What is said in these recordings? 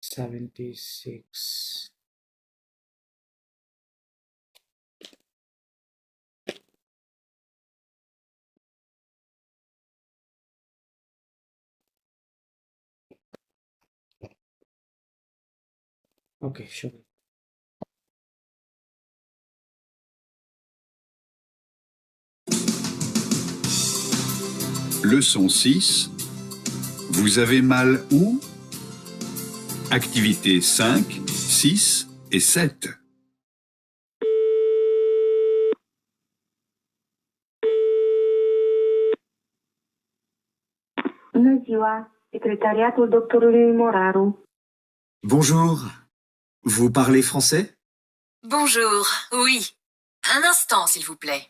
76. Okay, sure. Leçon 6. Vous avez mal où? Activités 5, 6 et 7. Bună ziua, secretariatul doctorului Moraru. Bonjour. Vous parlez français? Bonjour, oui. Un instant, s'il vous plaît.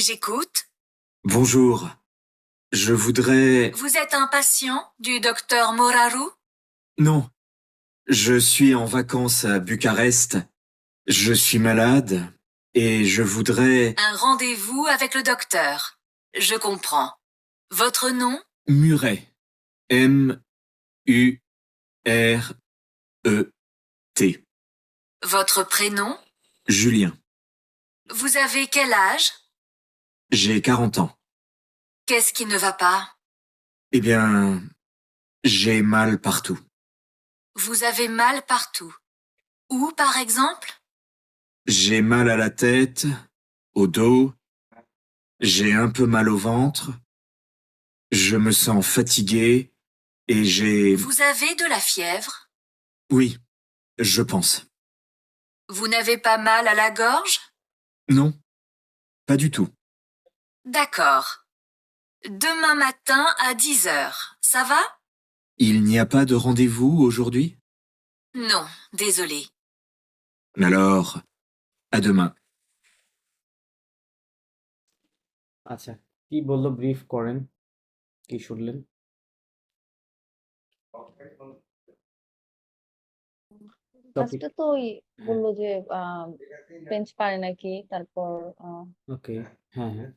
J'écoute. Bonjour. Je voudrais... Vous êtes un patient du docteur Moraru? Non. Je suis en vacances à Bucarest. Je suis malade et je voudrais... Un rendez-vous avec le docteur. Je comprends. Votre nom? Muret. M-U-R-E-T. Votre prénom? Julien. Vous avez quel âge? J'ai 40 ans. Qu'est-ce qui ne va pas? Eh bien, j'ai mal partout. Vous avez mal partout. Où, par exemple? J'ai mal à la tête, au dos. J'ai un peu mal au ventre. Je me sens fatigué et j'ai... Vous avez de la fièvre? Oui, je pense. Vous n'avez pas mal à la gorge? Non, pas du tout. D'accord. Demain matin à 10 heures, ça va? Il n'y a pas de rendez-vous aujourd'hui? Non, désolé. Alors, à demain. আচ্ছা, কি বললো brief করেন, কি শুনলেন? ফার্স্টে তো ওই বললো যে ফ্রেঞ্চ পারে নাকি, তারপর ওকে, হ্যাঁ হ্যাঁ,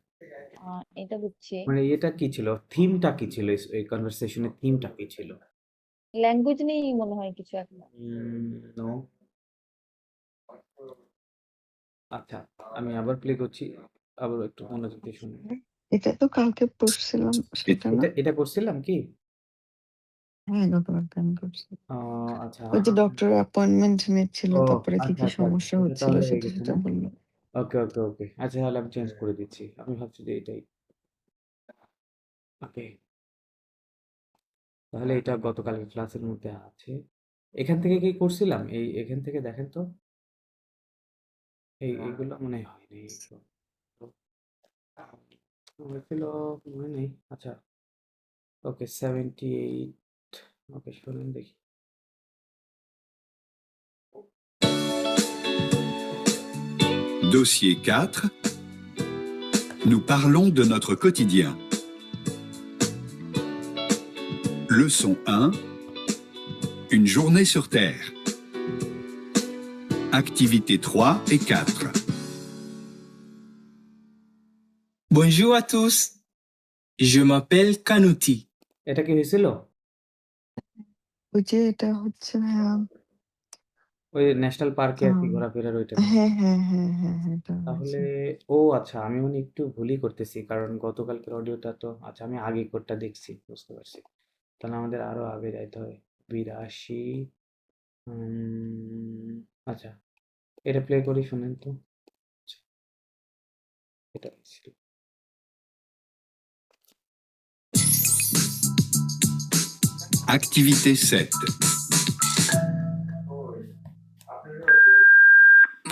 এটা বুঝছি। মানে এটা কি ছিল, থিমটা কি ছিল, এই কনভারসেশনের থিমটা কি ছিল? ল্যাঙ্গুয়েজ নিয়েই মনে হয় কিছু একটা। নো। আচ্ছা, আমি আবার প্লে করছি, আবার একটু মনোযোগ দিয়ে শুনুন। এটা তো কালকে পড়ছিলাম সেটা না? এটা করছিলাম কি? হ্যাঁ, গতকালকে আমি করছি। আচ্ছা, ওই যে ডক্টর অ্যাপয়েন্টমেন্ট নিচ্ছিল, ও তারপরে কি আচ্ছা কি আচ্ছা, সমস্যা এটা হচ্ছিল তাহলে হয়ে সেটা গেছে সেটা না? বলল। ওকে ওকে ওকে, আচ্ছা তাহলে আমি চেঞ্জ করে দিচ্ছি, আমি ভাবছি যে এটাই। ওকে, তাহলে এটা গতকালের ক্লাসের মধ্যে আছে। এখান থেকে কি করছিলাম, এখান থেকে দেখেন তো, এইগুলো মনে হয়নি, হয়েছিল মনে নেই। আচ্ছা ওকে, 78। ওকে শুনুন দেখি। Dossier 4. Nous parlons de notre quotidien. Leçon 1. Une journée sur Terre. Activités 3 et 4. Bonjour à tous, je m'appelle Kanouti. এটা কি হয়েছিল? ওই যে এটা হচ্ছে ভাইয়া, ওই ন্যাশনাল পার্কে আর কি আম, ঘোরাফেরার ওইটা? হ্যাঁ হ্যাঁ হ্যাঁ হ্যাঁ হ্যাঁ, এটা তাহলে হয়েছে। ও আচ্ছা, আমি মনে একটু ভুলই করতেছি, কারণ গতকালকের অডিওটা তো, আচ্ছা আমি আগে কোডটা দেখছি, বুঝতে পারছি। তাহলে আমাদের আরো আগে যাইতে হবে, 82। আচ্ছা, এটা প্লে করি, শুনেন তো। আচ্ছা, এটা ছিল। Activité 7.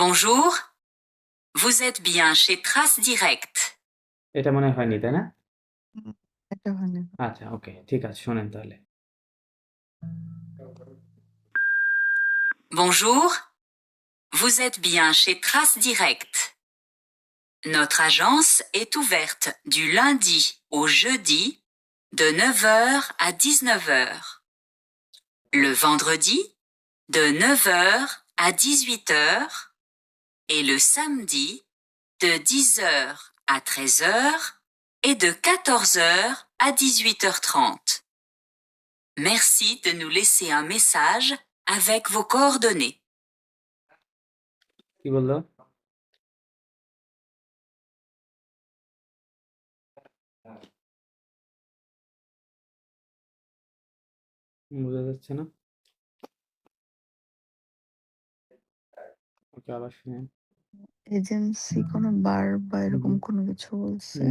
Bonjour. Vous êtes bien chez Trace Direct. এটা মনে হয়নি, তাই না? এটা হয়নি। আচ্ছা ওকে, ঠিক আছে, শোনেন তাহলে। Bonjour. Vous êtes bien chez Trace Direct. Notre agence est ouverte du lundi au jeudi de 9 heures à 19 heures. Le vendredi de 9 heures à 18 heures et le samedi de 10 heures à 13 heures et de 14 heures à 18h30. Merci de nous laisser un message avec vos coordonnées. কি বললো? বোঝা যাচ্ছে না? ওকে, আবার শুনেন। Agency কোনো বার বা এরকম কোনো কিছু বলছে?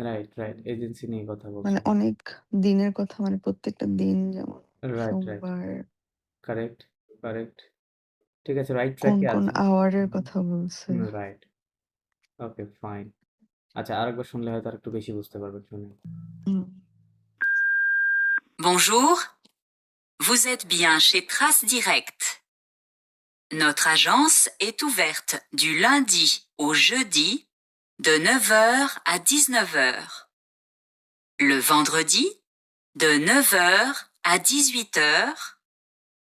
Right, right. এজেন্সি নিয়ে কথা মানে বলছে। অনেক দিনের কথা, মানে প্রত্যেকটা দিন, যেমন রাইট, রাইট। সোমবার, কারেক্ট, কারেক্ট। ঠিক আছে, রাইট কোন ট্র্যাকে কোন আছেন। আওয়ারের কথা বলছে? রাইট। ওকে, ফাইন। আচ্ছা, আরেকবার শুনলে হয়তো আরেকটু বেশি বুঝতে পারবেন। শুনুন। হুম। Bonjour, vous êtes bien chez Trace Direct. Notre agence est ouverte du lundi au jeudi de 9 heures à 19 heures. Le vendredi de 9 heures à 18 heures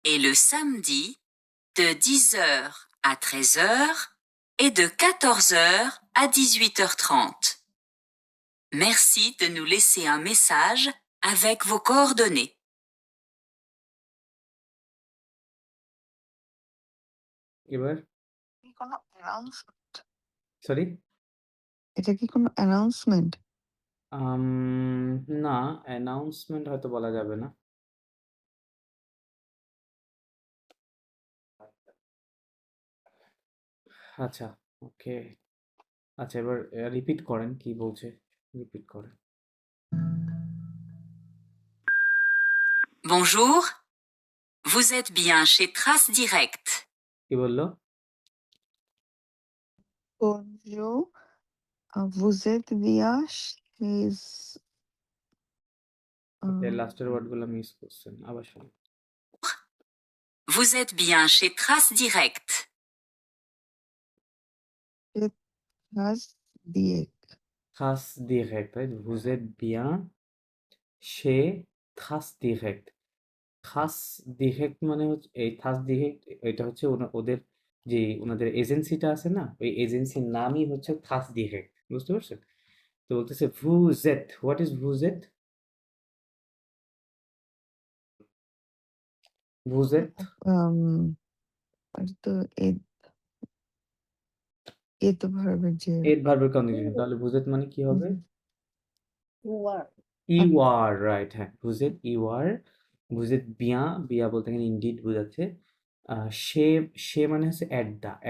et le samedi de 10 heures à 13 heures et de 14 heures à 18h30. Merci de nous laisser un message avec vos coordonnées. এবার কি কোনো announcement? Sorry? এটা কি কোনো announcement? আম না, announcement হয়তো বলা যাবে না। আচ্ছা, ওকে। আচ্ছা, এবার রিপিট করেন, কি বলছে? রিপিট করেন। Bonjour, vous êtes bien chez Trace Direct. কি বললো? Bonjour, vous êtes bien chez ওকে, লাস্টের ওয়ার্ডগুলো মিস করছেন। আবার শুনুন। Vous êtes bien chez Trace Direct. Trace Direct. Trace Direct, right? Vous êtes bien chez Trace Direct. Trace Direct মানে হচ্ছে এই Trace Direct, এটা হচ্ছে ওদের যে ওনাদের এজেন্সিটা আছে না, ওই এজেন্সির নামই হচ্ছে Trace Direct। বুঝতে পারছেন? তো বলতেছে vous êtes, what is vous êtes? Vous êtes আর তো এ তো ভার্বের যে এর ভার্বের কনজুগেশন, তাহলে vous êtes মানে কি হবে? You are. You are, right, হ্যাঁ। Vous êtes, you are, vous êtes bien, bien বলতে এখানে indeed বোঝাচ্ছে। সে সে মানে হচ্ছে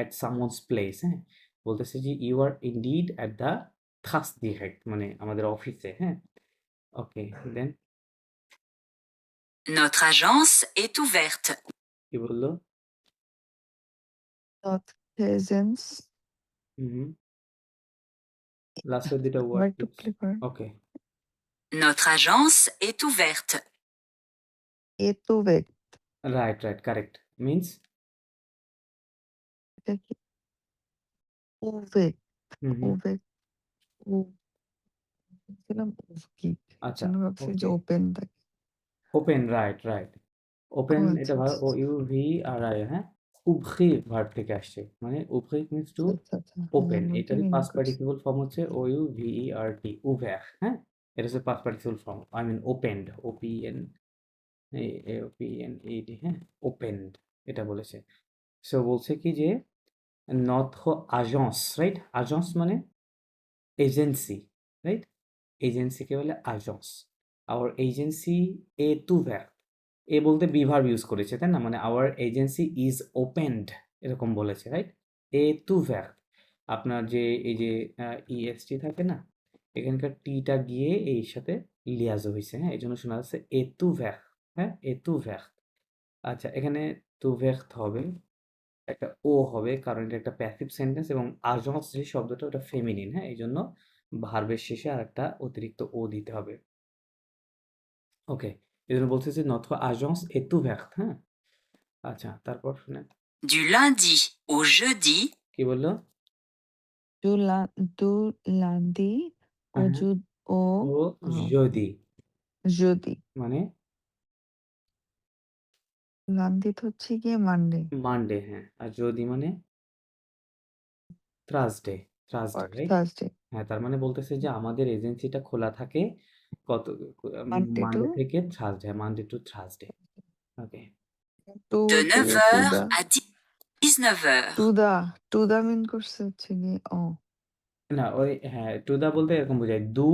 at someone's place, হ্যাঁ। বলতেছে যে you are indeed at the Trace Direct, মানে আমাদের অফিসে, হ্যাঁ। ওকে, দেন Notre agence est ouverte. কি বললো? not presence। লাস্টের দুটো আবার ওয়ার্ড একটু প্লে করেন। ওকে। Notre agence est ouverte. এ তো বেক, রাইট, রাইট, কারেক্ট। মিন্স এটা কি উবেক? উবেক উ ছিলাম কি, আচ্ছা, জন্য ভাবছি যে ওকে। ওপেন থাকে। Open, right, right. ও ওপেন আচ্ছা এটা ভার্ব, আচ্ছা O U V R I, হ্যাঁ। উভরি ভার্ব থেকে আসছে, মানে উভরি মিন্স টু আচ্ছা আচ্ছা, ওপেন। আমি ওইটাই এটারই মিন পাস্ট করছি। পার্টিসিপল ফর্ম হচ্ছে ও ইউ ভি ই আর টি, উভের, হ্যাঁ। এটা হচ্ছে past participle form, I mean opened, O P E N P P E N, E. Opened এটা বলেছে। সো বলছে কি যে notre agence, রাইট? আগেন্স মানে এজেন্সি, রাইট? এজেন্সিকে বলে আগেন্স। আওয়ার এজেন্সি এ টু ভ্যার, এ বলতে বি ভার্ব ইউজ করেছে, তাই না? মানে আওয়ার এজেন্সি ইজ ওপেন্ড, এরকম বলেছে, রাইট? এ টু ভ্যার, আপনার যে এই যে ইএসটি থাকে না, এখানকার টিটা গিয়ে এর সাথে লিয়াজো হয়েছে, হ্যাঁ। এই জন্য শোনা যাচ্ছে এ টু ভ্যার, হ্যাঁ, এ টু ভ্যার। আচ্ছা, এখানে টু ভ্যার হবে, একটা ও হবে, কারণ এটা একটা প্যাসিভ সেন্টেন্স এবং আগেন্স যে শব্দটা ওটা ফেমিনিন, হ্যাঁ। এই জন্য ভার্বের শেষে আর একটা অতিরিক্ত ও দিতে হবে। ওকে, এই জন্য বলছে যে notre agence est ouverte, হ্যাঁ। আচ্ছা, তারপর শুনেন। Du lundi au jeudi কি বললো? দু লান্দি ও হ্যাঁ, ও ও যদি, যদি মানে লান্দিত হচ্ছে গিয়ে মানডে মানডে, হ্যাঁ। আর যদি মানে Thursday, Thursday, or right? Thursday. হ্যাঁ, তার মানে বলতেছে যে আমাদের এজেন্সিটা খোলা থাকে কত Monday মানডে to থেকে Thursday, Monday to Thursday. Okay. De to 9h the à 19h. to the mean করছে হচ্ছে গিয়ে না, ওই হ্যাঁ, টু দা বলতে এরকম বোঝায় দু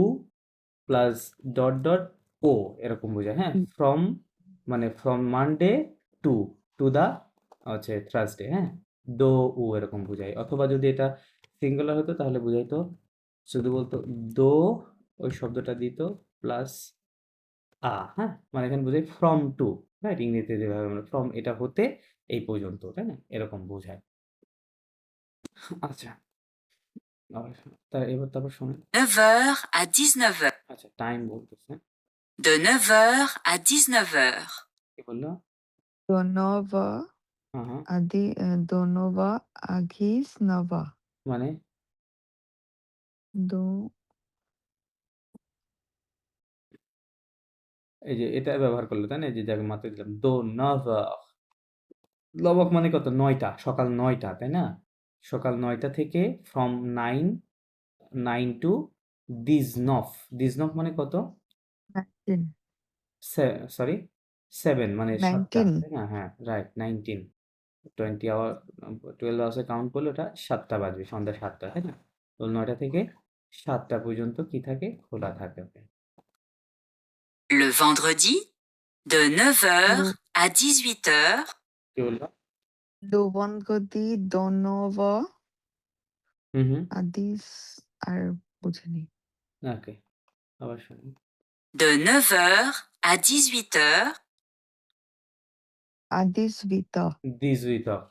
প্লাস ডট ডট ও এরকম বোঝায়, হ্যাঁ। হুম, ফ্রম মানে ফ্রম মানডে টু টু দা হচ্ছে থার্সডে, হ্যাঁ। দো উ এরকম বোঝায়। অথবা যদি এটা সিঙ্গুলার হতো তাহলে বুঝাইতো শুধু বলতো দো, ওই শব্দটা দিত প্লাস হ্যাঁ, মানে এখানে বোঝায় ফ্রম টু, রাইট? ইংরেজিতে যেভাবে আমরা ফ্রম এটা হতে এই পর্যন্ত, তাই না? এরকম বোঝায়। আচ্ছা, তারপর শোনেন। 9h à 19h. আচ্ছা, টাইম বলতেছে। De 9h à 19h. কি বললো? Donova হ্যাঁ, হ্যাঁ। Donova Agis Nova মানে Do এই যে এটা ব্যবহার করলো, তাই না? এই যে যাকে মাত্র দিলাম দো নভা, লবক মানে কত? 9টা, সকাল 9টা, তাই না? সকাল 9টা থেকে ফ্রম 9 টু দিজনফ। দিজনফ মানে কত? 19 সরি, 7 মানে 7টা, 19 তাই না? হ্যাঁ, রাইট, 19 20 আওয়ার 12 আওয়ার্সে কাউন্ট করলে ওটা 7টা বাজবে, সন্ধ্যা 7টা, তাই না? তো 9টা থেকে 7টা পর্যন্ত কি থাকে? খোলা থাকে। ওকে। Le vendredi, de 9h Do à 18h. কি বললো? Dovangodi Donova হুম, হুম। Adis আর বুঝিনি ওকে, আবার শুনুন। De 9h à 18h. Adis Vita দ্বিজুইতক,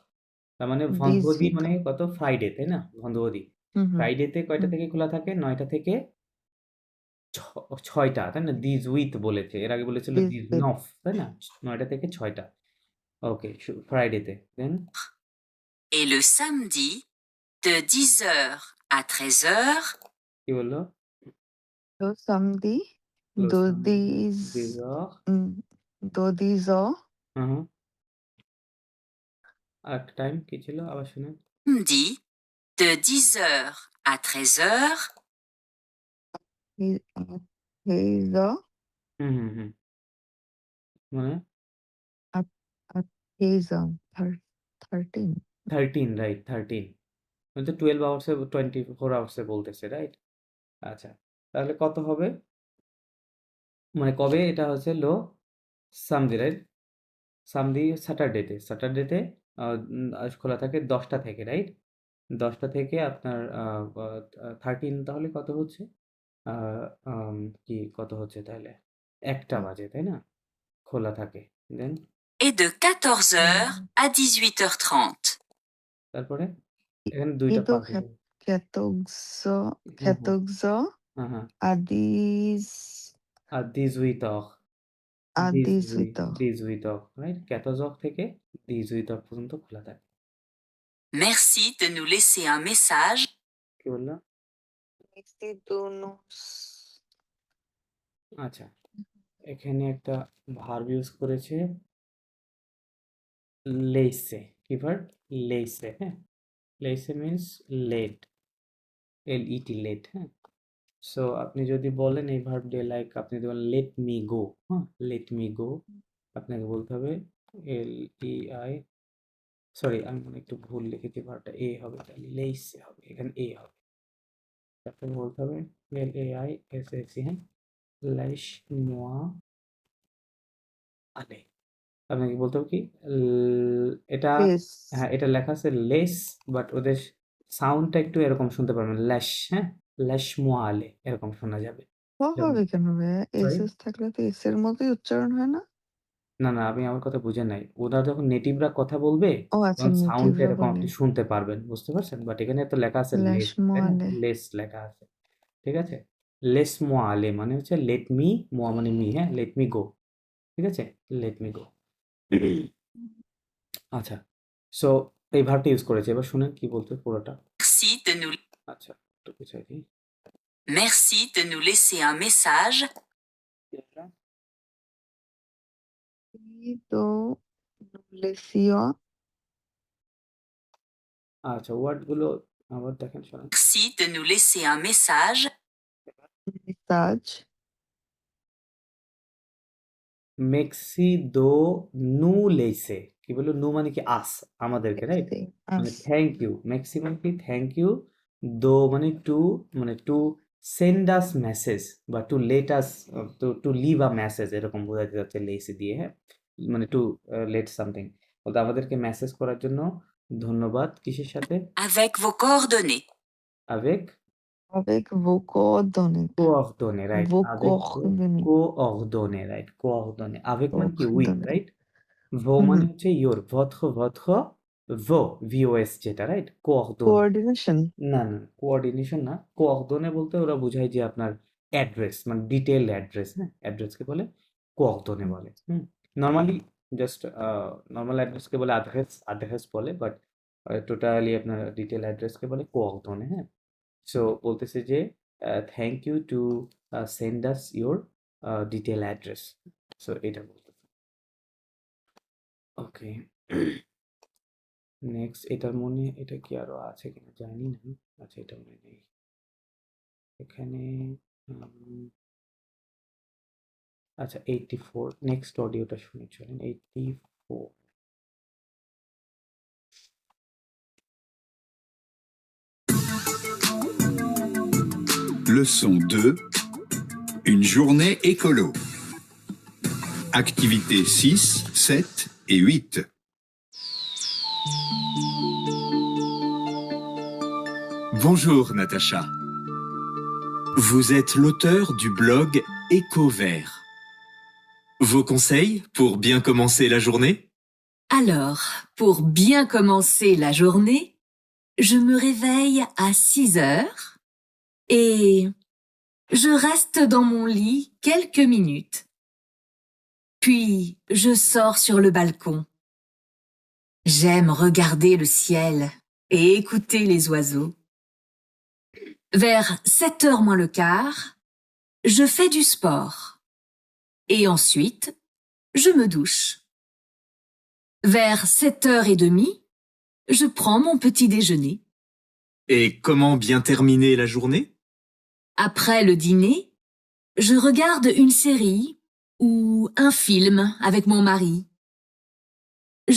তার মানে Dis ভন্ধবদী Vita মানে কত? ফ্রাইডে, তাই না? ভন্ধবদী হুম হুম ফ্রাইডেতে কয়টা হুম থেকে খোলা থাকে? 9টা থেকে 6টা, তাই না? দিজ উইথ বলেছে, এর আগে বলেছিল Dis দিজ Vita নফ, তাই না? 9টা থেকে 6টা। ওকে, ফ্রাইডেতে দেন Et le samedi, de 10h à 13h. কি বললো? তো Samedi লোসাম Dodis দিজ Dodizo হ্যাঁ, হ্যাঁ। আর একটা টাইম কি ছিল? আবার শুনুন। Samedi, de 10h à 13h. Heizo হুম, হুম, হুম। মানে Heizo 13 13, রাইট, 13 মানে তো 12 আওয়ার্সে 24 আওয়ার্সে বলতেছে, রাইট? আচ্ছা, তাহলে কত হবে? মানে কবে এটা হচ্ছে লো? সামদি, রাইট? সামদি স্যাটারডেতে, স্যাটারডেতে খোলা থাকে 10টা থেকে, রাইট? 10টা থেকে আপনার 13 তাহলে কত হচ্ছে? আহ, আম, কি কত হচ্ছে তাহলে? 1টা বাজে, তাই না? খোলা থাকে। দেন Et de 14h à 18h30. তারপরে এখানে দুইটা Ido পার্ট আছে। Ketogzo হ্যাঁ, হ্যাঁ, Ketogzo হ্যাঁ, হ্যাঁ। Adis আর দিস উইথক, Adis Vita দিস উইথক, রাইট? ক্যাথজক থেকে দিস উইথক পর্যন্ত খোলা থাকে। Merci de nous laisser un message. কি বললাম? Mestidunos আচ্ছা, এখানে একটা ভার্ব ইউজ করেছে লেইসে। কি ভার্ব? লেইসে, হ্যাঁ। লেইসে মিন্স লেট, LET লেট, হ্যাঁ। সো আপনি যদি বলেন এই ভার্ব দিয়ে, লাইক আপনি যদি বলেন লেট মি গো, হ্যাঁ, লেট মি গো, আপনাকে বলতে হবে LEI, সরি আমি মনে হয় একটু ভুল লিখেছি, ভার্বটা এ হবে, তাহলে লেইসে হবে, এখানে এ হবে। আপনাকে বলতে হবে LAISSE, হ্যাঁ, লাইশ মোয়া আলে। আপনাকে বলতে হবে কি এটা, Yes হ্যাঁ, এটা লেখা আছে লেস, বাট ওদের সাউন্ডটা একটু এরকম শুনতে পারবেন, ল্যাশ, হ্যাঁ, ল্যাশ মোয়া আলে এরকম শোনা যাবে। হবে কেন ভাইয়া সরি, এস থাকলে তো এস এর মতোই উচ্চারণ হয় না না, না, আপনি আমার কথা বুঝেন নাই। ওরা যখন নেটিভরা কথা বলবে ও আচ্ছা তখন সাউন্ডটা নেটিভরা এরকম বলে আপনি শুনতে পারবেন, বুঝতে পারছেন? বাট এখানে তো লেখা আছে লেস, তাই না? লেশমোয়ালে লেস লেখা আছে, ঠিক আছে? লেস মোয়া আলে মানে হচ্ছে লেট মি, মোয়া মানে মি, হ্যাঁ, লেট মি গো, ঠিক আছে? Let me go. আচ্ছা, সো এই ভার্বটা ইউজ করেছে, এবার শুনেন কি বলতে পুরোটা। Merci de nous, আচ্ছা, একটু পিছাই দিই। merci de nous laisser un message. তো Nulesia. আচ্ছা, ওয়ার্ডগুলো আবার দেখেন, শোনেন। Merci de nous laisser un message. Message. মেক্সি দো নু লেইসে, কি বললো? নু মানে কি? আস, আমাদেরকে, রাইট? Say মানে us. Thank you. মেক্সি মানে কি? Thank you. দো মানে টু, মানে টু সেন্ড আস মেসেজ বা to let us, to leave a message, এরকম বোঝাতে যাচ্ছে লেইসি দিয়ে, হ্যাঁ? মানে টু লেট সামথিং, বলতে আমাদেরকে মেসেজ করার জন্য ধন্যবাদ। কিসের সাথে? Avec vos coordonnées. আবেক Avec vos coordonnées. কোঅর্ডোনে, রাইট? Vos আবেক coordonnées. কোঅর্ডোনে, রাইট? কোঅর্ডোনে। আবেক মানে কি? With, Coordonnées. রাইট? ভো মানে হচ্ছে ইয়োর, ভৎখ ভো, ভিওএস যেটা, রাইট? কোঅর্ডোন। Coordination. না না, কোঅর্ডিনেশন না। কোঅর্ডোনে বলতে ওরা বোঝায় যে আপনার অ্যাড্রেস, মানে ডিটেইলড অ্যাড্রেস, হ্যাঁ? অ্যাড্রেসকে বলে কোঅর্ডোনে বলে। নর্মালি জাস্ট নর্মাল অ্যাড্রেসকে বলে আদরেস বলে, বাট টোটালি আপনার ডিটেল অ্যাড্রেসকে বলে কোঅর্ডোনে, হ্যাঁ? সো বলতেছে যে thank you to send us your detail address. So এটা বলতেছে। ওকে, নেক্সট এটার মনে, এটা কি আরো আছে কিনা জানি না। আচ্ছা, এটা মনে নেই এখানে। আচ্ছা, 84, নেক্সট অডিওটা শুনে চলেন। 84, Leçon 2. Une journée écolo. Activités 6, 7 et 8. Bonjour Natacha. Vous êtes l'auteur du blog Éco-Vert. Vos conseils pour bien commencer la journée? Alors, pour bien commencer la journée, je me réveille à 6 heures et je reste dans mon lit quelques minutes. Puis, je sors sur le balcon. J'aime regarder le ciel et écouter les oiseaux. Vers 7 heures moins le quart, je fais du sport. Et ensuite, je me douche. Vers 7h30, je prends mon petit déjeuner. Et comment bien terminer la journée? Après le dîner, je regarde une série ou un film avec mon mari.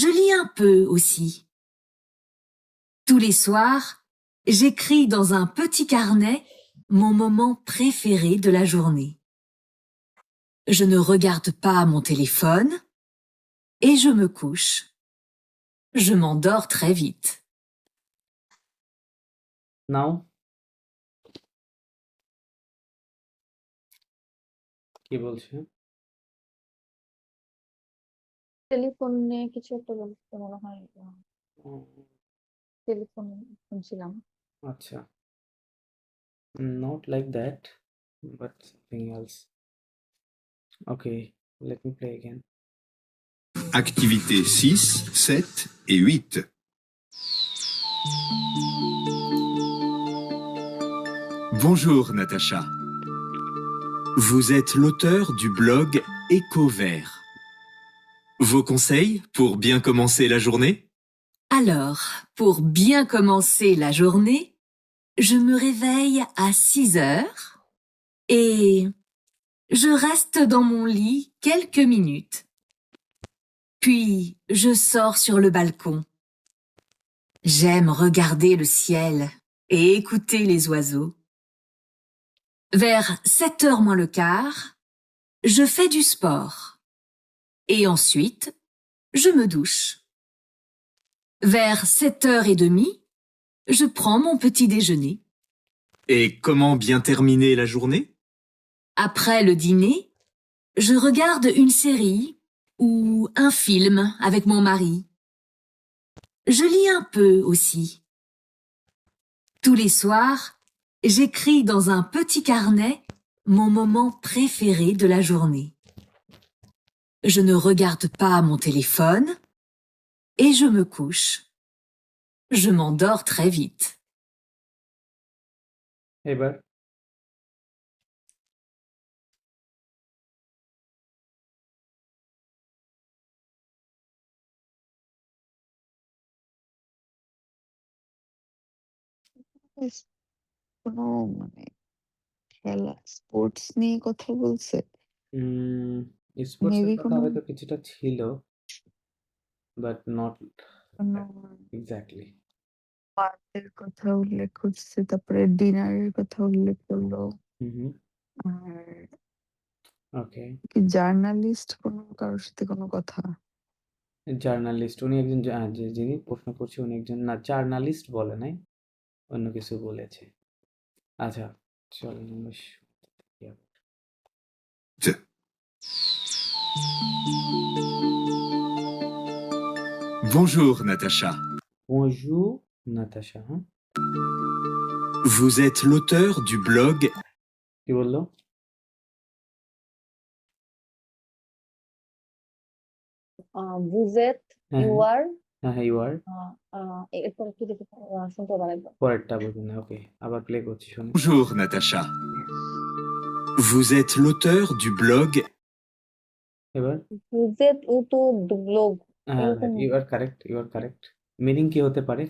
Je lis un peu aussi. Tous les soirs, j'écris dans un petit carnet mon moment préféré de la journée. Je ne regarde pas mon téléphone et je me couche. Je m'endors très vite. নাও কি বলছে? Telephone নিয়ে কিছু একটা বলতে মনে হয়, উম, telephone শুনছিলাম। আচ্ছা, not like that, but something else. Okay, let me play again. Activités 6, 7 et 8. Bonjour Natacha. Vous êtes l'auteur du blog Éco-Vert. Vos conseils pour bien commencer la journée? Alors, pour bien commencer la journée, je me réveille à 6 heures et je reste dans mon lit quelques minutes. Puis, je sors sur le balcon. J'aime regarder le ciel et écouter les oiseaux. Vers 7 heures moins le quart, je fais du sport. Et ensuite, je me douche. Vers 7h30, je prends mon petit déjeuner. Et comment bien terminer la journée? Après le dîner, je regarde une série ou un film avec mon mari. Je lis un peu aussi. Tous les soirs, j'écris dans un petit carnet mon moment préféré de la journée. Je ne regarde pas mon téléphone et je me couche. Je m'endors très vite. এবার বেশ কোনো মানে খেলা sports নিয়ে কথা বলছে? স্পোর্টসের maybe কথা কোনো হয়তো কিছুটা ছিল, বাট নট কোনো এক্স্যাক্টলি। পার্কের কথা উল্লেখ করছে, তারপরে ডিনারের কথা উল্লেখ করলো। হুম। আর ওকে। কি জার্নালিস্ট কোনো কারোর সাথে কোনো কথা? জার্নালিস্ট উনি একজন যিনি প্রশ্ন করছে উনি একজন না, জার্নালিস্ট বলে নাই, অন্য কিছু বলেছে। আচ্ছা, চল Bonjour, Natacha. বনজুর নাতাশা। হ্যাঁ, Vous êtes l'auteur du blog কি বললো? বুঝেত হ্যাঁ ইউ হ্যাঁ আর হ্যাঁ হ্যাঁ, ইউ আর এরপর কি দেখে শুনতে পারেন? পরেরটা বলবেন না। ওকে, আবার প্লে করছি, শুনে। Bonjour, Natacha. Vous êtes l'auteur du blog এবার বুঝেত ও তো ব্লগ হ্যাঁ, এরকম you are correct, you are correct. Meaning কি হতে পারে?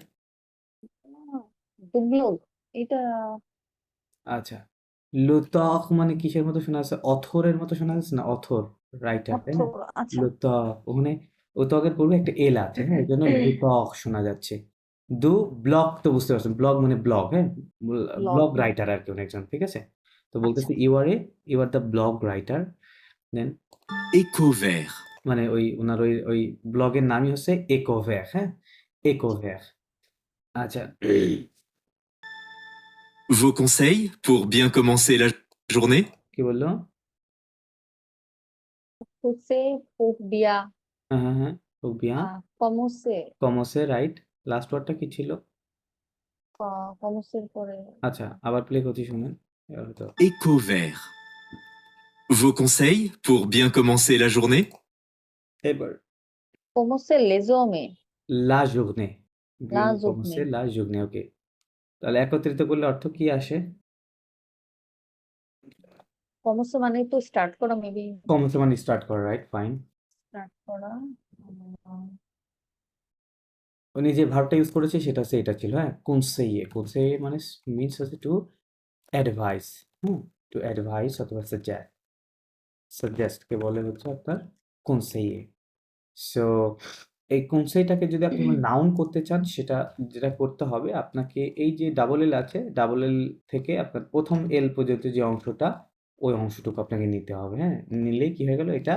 ব্লগ এটা আচ্ছা, লুতখ মানে কিসের মতো শোনা যাচ্ছে? অথরের মতো শোনা যাচ্ছে না? অথর, রাইটার, তাই না? আচ্ছা লুতখ, ওখানে উতকের পূর্বে একটা এল আছে, হ্যাঁ, এই জন্য লুতখ শোনা যাচ্ছে। ব্লগ তো বুঝতে পারছেন, ব্লগ মানে ব্লগ, হ্যাঁ, ব্লগ ব্লগ রাইটার আর কি উনি একজন, ঠিক আছে? তো আচ্ছা বলতেছে you are the blog writer, then Écho Vert. মানে ওই ওনার ওই ব্লগের নামই হচ্ছে একোভ্যাক, হ্যাঁ, একোভ্যাক। আচ্ছা, Vos conseils pour bien commencer la journée? কি বললো? হচ্ছে বিয়া হ্যাঁ হ্যাঁ হ্যাঁ, ও বিয়া কমসে কমসে, রাইট। লাস্ট ওয়ার্ডটা কি ছিল? কমসের পরে আচ্ছা, আবার প্লে করছি, শুনেন। এবার হয়তো Écho Vert. Vos conseils pour bien commencer la journée? এবার কমসে লেজমে লা জুগনে, লা bien জুগনে commencer la journée, ওকে। তাহলে একত্রিত করলে অর্থ কি আসে? কমসে মানে তো স্টার্ট করা মেবি কমসে মানে স্টার্ট করা, রাইট, ফাইন। স্টার্ট করা উনি যে ভার্বটা ইউজ করেছে সেটা হচ্ছে এটা ছিল, হ্যাঁ, কুনসেইয়ে। কুনসেইয়ে মানে মিনস হচ্ছে টু অ্যাডভাইস, টু অ্যাডভাইস অথবা সাজেস্ট কে বলে হচ্ছে আপনার কুনসেইয়ে। সো এই কুনসেইটাকে যদি আপনি নাউন করতে চান, সেটা যেটা করতে হবে আপনাকে, এই যে ডাবল এল আছে, ডাবল এল থেকে আপনার প্রথম এল পর্যন্ত যে অংশটা, ওই অংশটুকু আপনাকে নিতে হবে, হ্যাঁ। নিলেই কি হয়ে গেল, এটা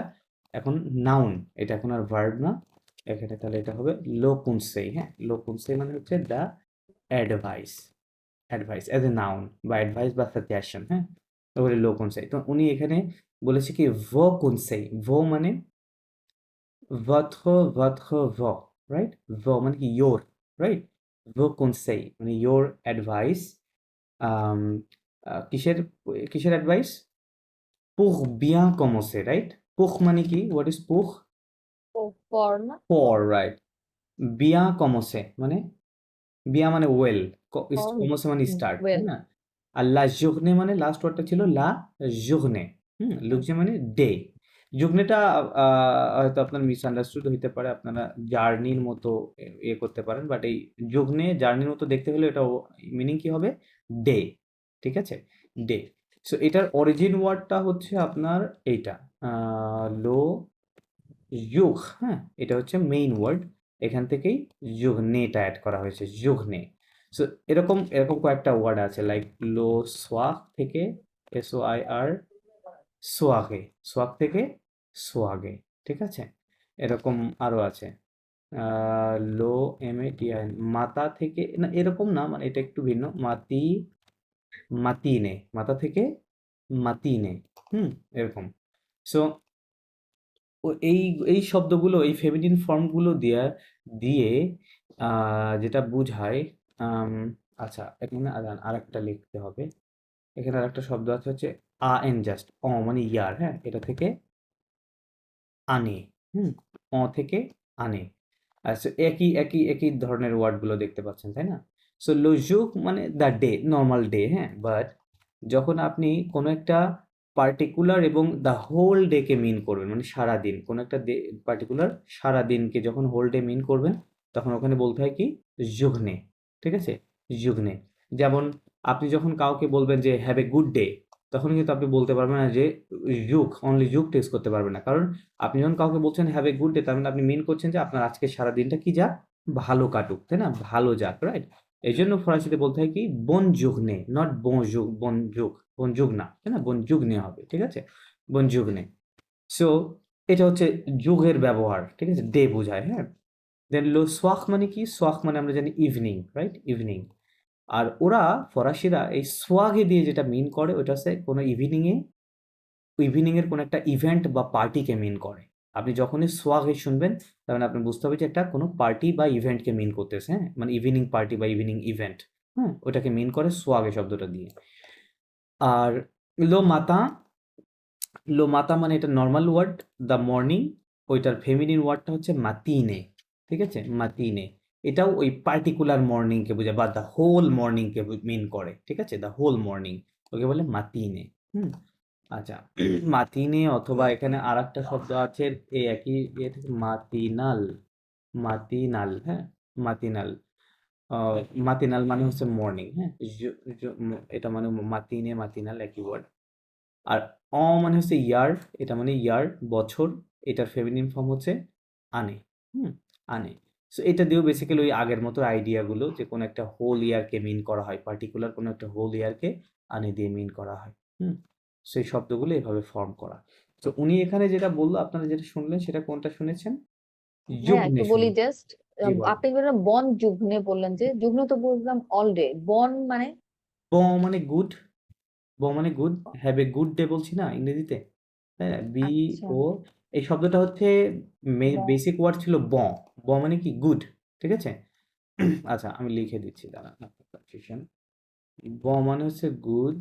এখন নাউন, এটা এখন আর ভার্ব না এখানে। তাহলে এটা হবে লো কুনসেই, হ্যাঁ। লো কুনসেই মানে হচ্ছে the advice, advice as a noun বা অ্যাডভাইস বা সাজেশন, হ্যাঁ। তারপরে লো কুনসেই, তো উনি এখানে বলেছে কি ভো কুনসেই, ভো মানে votre, right? মানে কি your, right? Vos conseils মানে your advice, um, কিসের কিসের advice? pour bien commencer, right? pour মানে কি? What is pour? ফর না for, right? bien commencer মানে bien মানে ওয়েল, commencer মানে স্টার্ট, ওয়েল তাই না? আর la journée মানে লাস্ট ওয়ার্ডটা ছিল la journée, লুকজে মানে ডে। জুগনেটা হয়তো আপনার মিসআন্ডারস্টুড হইতে পারে, আপনারা জার্নির মতো ইয়ে করতে পারেন, বাট এই জুগনে জার্নির মতো দেখতে হলে এটা মিনিং কি হবে? ডে, ঠিক আছে, ডে। সো এটার অরিজিন ওয়ার্ডটা হচ্ছে আপনার এইটা, লো যুগ, হ্যাঁ, এটা হচ্ছে মেইন ওয়ার্ড, এখান থেকেই যুগনেটা অ্যাড করা হয়েছে, যুগনে। সো এরকম এরকম কয়েকটা ওয়ার্ড আছে, লাইক লো সোয়াক থেকে, SOIR, সোয়াগে, সোয়াগ থেকে সোয়াগে, ঠিক আছে, এরকম আরো আছে। লো MATIN, মাতা থেকে, না এরকম না, মানে এটা একটু ভিন্ন, মাতিনে, মাতা থেকে মাতিনে, এরকম। সো এই এই শব্দগুলো, এই ফেমিনিন ফর্মগুলো দিয়ে যেটা বুঝায়, আচ্ছা এখানে আরেকটা লিখতে হবে। এখানে আরেকটা শব্দ আছে হচ্ছে জাস্ট মানে ইয়ার, হ্যাঁ, এটা থেকে আনে, থেকে আনে। আচ্ছা, একই একই একই ধরনের ওয়ার্ডগুলো দেখতে পাচ্ছেন, তাই না? সো লুজুক মানে দ্য ডে, নর্মাল ডে, হ্যাঁ, বাট যখন আপনি কোনো একটা পার্টিকুলার এবং দ্য হোল ডেকে মিন করবেন, মানে সারাদিন, কোনো একটা পার্টিকুলার সারাদিনকে যখন হোল ডে মিন করবেন, তখন ওখানে বলতে হয় কি? জুগনে, ঠিক আছে, জুগনে। যেমন আপনি যখন কাউকে বলবেন যে হ্যাভ এ গুড ডে, তখন কিন্তু আপনি বলতে পারবেন না যে যুগ, অনলি যুগ টেক্সট করতে পারবেন না, কারণ আপনি যখন কাউকে বলছেন হ্যাভ এ গুড ডে, তার মানে আপনি মিন করছেন যে আপনার আজকে সারা দিনটা কি যাক, ভালো কাটুক, তাই না, ভালো যাক, রাইট? এই জন্য ফরাসিতে বলতে হয় কি বন জুগনে, নট বন যুগ, বন যুগ না, তাই না, বন যুগনে হবে, ঠিক আছে, বন যুগনে। সো এটা হচ্ছে যুগের ব্যবহার, ঠিক আছে, ডে বোঝায়, হ্যাঁ। দেন লো সোয়াক মানে কি, সোয়াক মানে আমরা জানি ইভিনিং, রাইট, ইভিনিং। আর ওরা ফরাসিরা এই সোয়াগে দিয়ে যেটা মিন করে ওটা হচ্ছে কোনো ইভিনিংয়ের কোনো একটা ইভেন্ট বা পার্টিকে মিন করে। আপনি যখনই সোয়াগে শুনবেন তার মানে আপনি বুঝতে হবে যে একটা কোনো পার্টি বা ইভেন্টকে মিন করতেছে, হ্যাঁ, মানে ইভিনিং পার্টি বা ইভিনিং ইভেন্ট, হ্যাঁ, ওটাকে মিন করে সোয়াগে শব্দটা দিয়ে। আর লো মাতা, লো মাতা মানে এটা নর্মাল ওয়ার্ড, দ্য মর্নিং ওইটার ফেমিনিন ওয়ার্ডটা হচ্ছে মাতিনে, ঠিক আছে, মাতিনে। এটাও ওই পার্টিকুলার মর্নিংকে বোঝায় বা দ্য হোল মর্নিংকে মিন করে, ঠিক আছে, দ্য হোল মর্নিং ওকে বলে মাতিনে। হুম, আচ্ছা, মাতিনে অথবা এখানে আর একটা শব্দ আছে এই একই ইয়ে থেকে, মাতিনাল, মাতিনাল, হ্যাঁ, মাতিনাল। আহ, মাতিনাল মানে হচ্ছে মর্নিং, হ্যাঁ, এটা মানে মাতিনে মাতিনাল একই ওয়ার্ড। আর মানে হচ্ছে ইয়ার, এটা মানে ইয়ার, বছর, এটার ফেমিনিন ফর্ম হচ্ছে আনে, হুম, আনে। সো এটা দিয়েও বেসিক্যালি ওই আগের মতো আইডিয়াগুলো যে কোনো একটা হোল ইয়ারকে মিন করা হয়, পার্টিকুলার কোনো একটা হোল ইয়ারকে আনে দিয়ে মিন করা হয়, হুম। সেই শব্দগুলো এভাবে ফর্ম করা। তো উনি এখানে যেটা বললো, আপনারা যেটা শুনলেন সেটা কোনটা শুনেছেন? হ্যাঁ একটু যুগ্নে বলি শুনেছেন, জাস্ট। জি বলেন। আপনি বললেন বন যুগ্নে, বললেন যে যুগ্ন তো বুঝলাম অল ডে, বন মানে ব মানে গুড, ব মানে good, have a good day বলছি না ইংরেজিতে, তাই না, বি আচ্ছা ও, এই শব্দটা হচ্ছে বন। বেসিক ওয়ার্ড ছিল ব, ব মানে কি গুড, ঠিক আছে। আচ্ছা আমি লিখে দিচ্ছি, দাঁড়ান, কনফিউশন। ব মানে হচ্ছে গুড,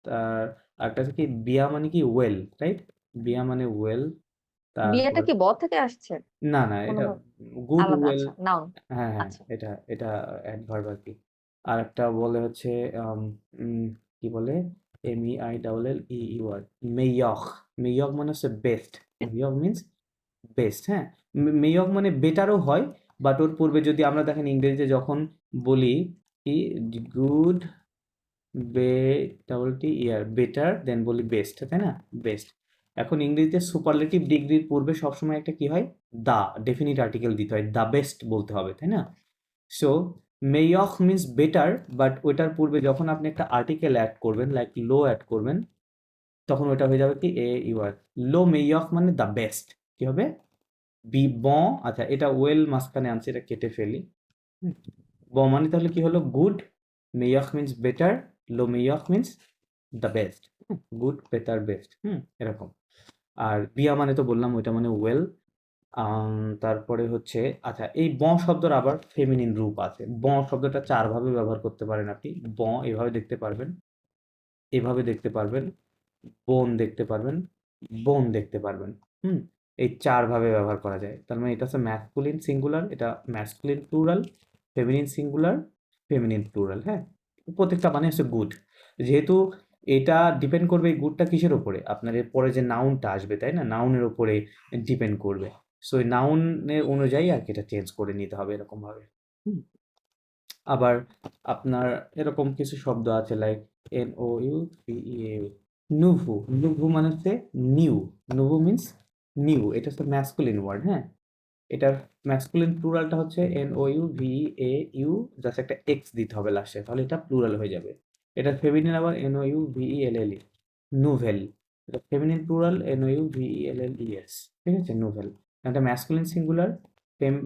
তার আরেকটা হচ্ছে কি বিয়া মানে কি ওয়েল, রাইট, বিয়া মানে ওয়েল, বিয়েটা তারপর কি ব থেকে আসছে না না কোনো এটা গুড আলাদা? ওয়েল, আচ্ছা নাউন। হ্যাঁ হ্যাঁ আচ্ছা এটা এটা অ্যাডভার্ব আর কি। আর একটা বলে হচ্ছে আম, কি বলে, MEILLE মেয়খ, মেয়খ মানে হচ্ছে বেস্ট, মেয়খ মিন্স বেস্ট, হ্যাঁ। মেয়খ মানে বেটারও হয়, বাট ওর পূর্বে যদি আমরা দেখেন ইংরেজিতে যখন বলি কি গুড, বেটার দেন বলি বেস্ট, তাই না, বেস্ট। এখন ইংরেজিতে সুপারলেটিভ ডিগ্রির পূর্বে সবসময় একটা কি হয়, দা ডেফিনিট আর্টিকেল দিতে হয়, দা বেস্ট বলতে হবে, তাই না। সো মেয়খ মিন্স বেটার, বাট ওইটার পূর্বে যখন আপনি একটা আর্টিকেল অ্যাড করবেন, লাইক লো অ্যাড করবেন, তখন ওইটা হয়ে যাবে কি ইউআর, লো মেয়খ মানে দ্য বেস্ট, কি হবে, বি ব। আচ্ছা এটা ওয়েল মাঝখানে আনছে, এটা কেটে ফেলি, হুম। ব মানে তাহলে কি হলো গুড, মেয়খ মিন্স বেটার, লো মেয়খ means the best, good better best, এরকম। আর বিয়া মানে তো বললাম ওইটা মানে ওয়েল। তারপরে হচ্ছে, আচ্ছা এই ব শব্দের আবার ফেমিনিন রূপ আছে, ব শব্দটা চার ভাবে ব্যবহার করতে পারেন আপনি। ব এভাবে দেখতে পারবেন, এভাবে দেখতে পারবেন, বোন দেখতে পারবেন, বোন দেখতে পারবেন, হুম। এই চার ভাবে ব্যবহার করা যায়, তার মানে এটা হচ্ছে ম্যাসকুলিন সিঙ্গুলার, এটা masculine plural, feminine singular, feminine plural, হ্যাঁ। প্রত্যেকটা মানে হচ্ছে গুড। যেহেতু এটা ডিপেন্ড করবে এই গুডটা কিসের উপরে, আপনার এর পরে যে নাউনটা আসবে, তাই না, নাউনের উপরে ডিপেন্ড করবে। সো এই নাউনের অনুযায়ী আর কি এটা চেঞ্জ করে নিতে হবে এরকম ভাবে, হুম। আবার আপনার এরকম কিছু শব্দ আছে লাইক NOUVEA, নুভু, নুভু মানে হচ্ছে নিউ, নুভু মিন্স নিউ, এটা হচ্ছে ম্যাসকুলিন ওয়ার্ড, হ্যাঁ। এটার ম্যাসকুলিন প্লুরালটা হচ্ছে NOUVEAU, জাস্ট একটা এক্স দিতে হবে লাস্টে, তাহলে এটা প্লুরাল হয়ে যাবে। এটার ফেমিনিন আবার NOUVELLE, নুভেল, এটা ফেমিনিন প্লুরাল NOUVELLES, ঠিক আছে, নুভেল। এটা masculine singular,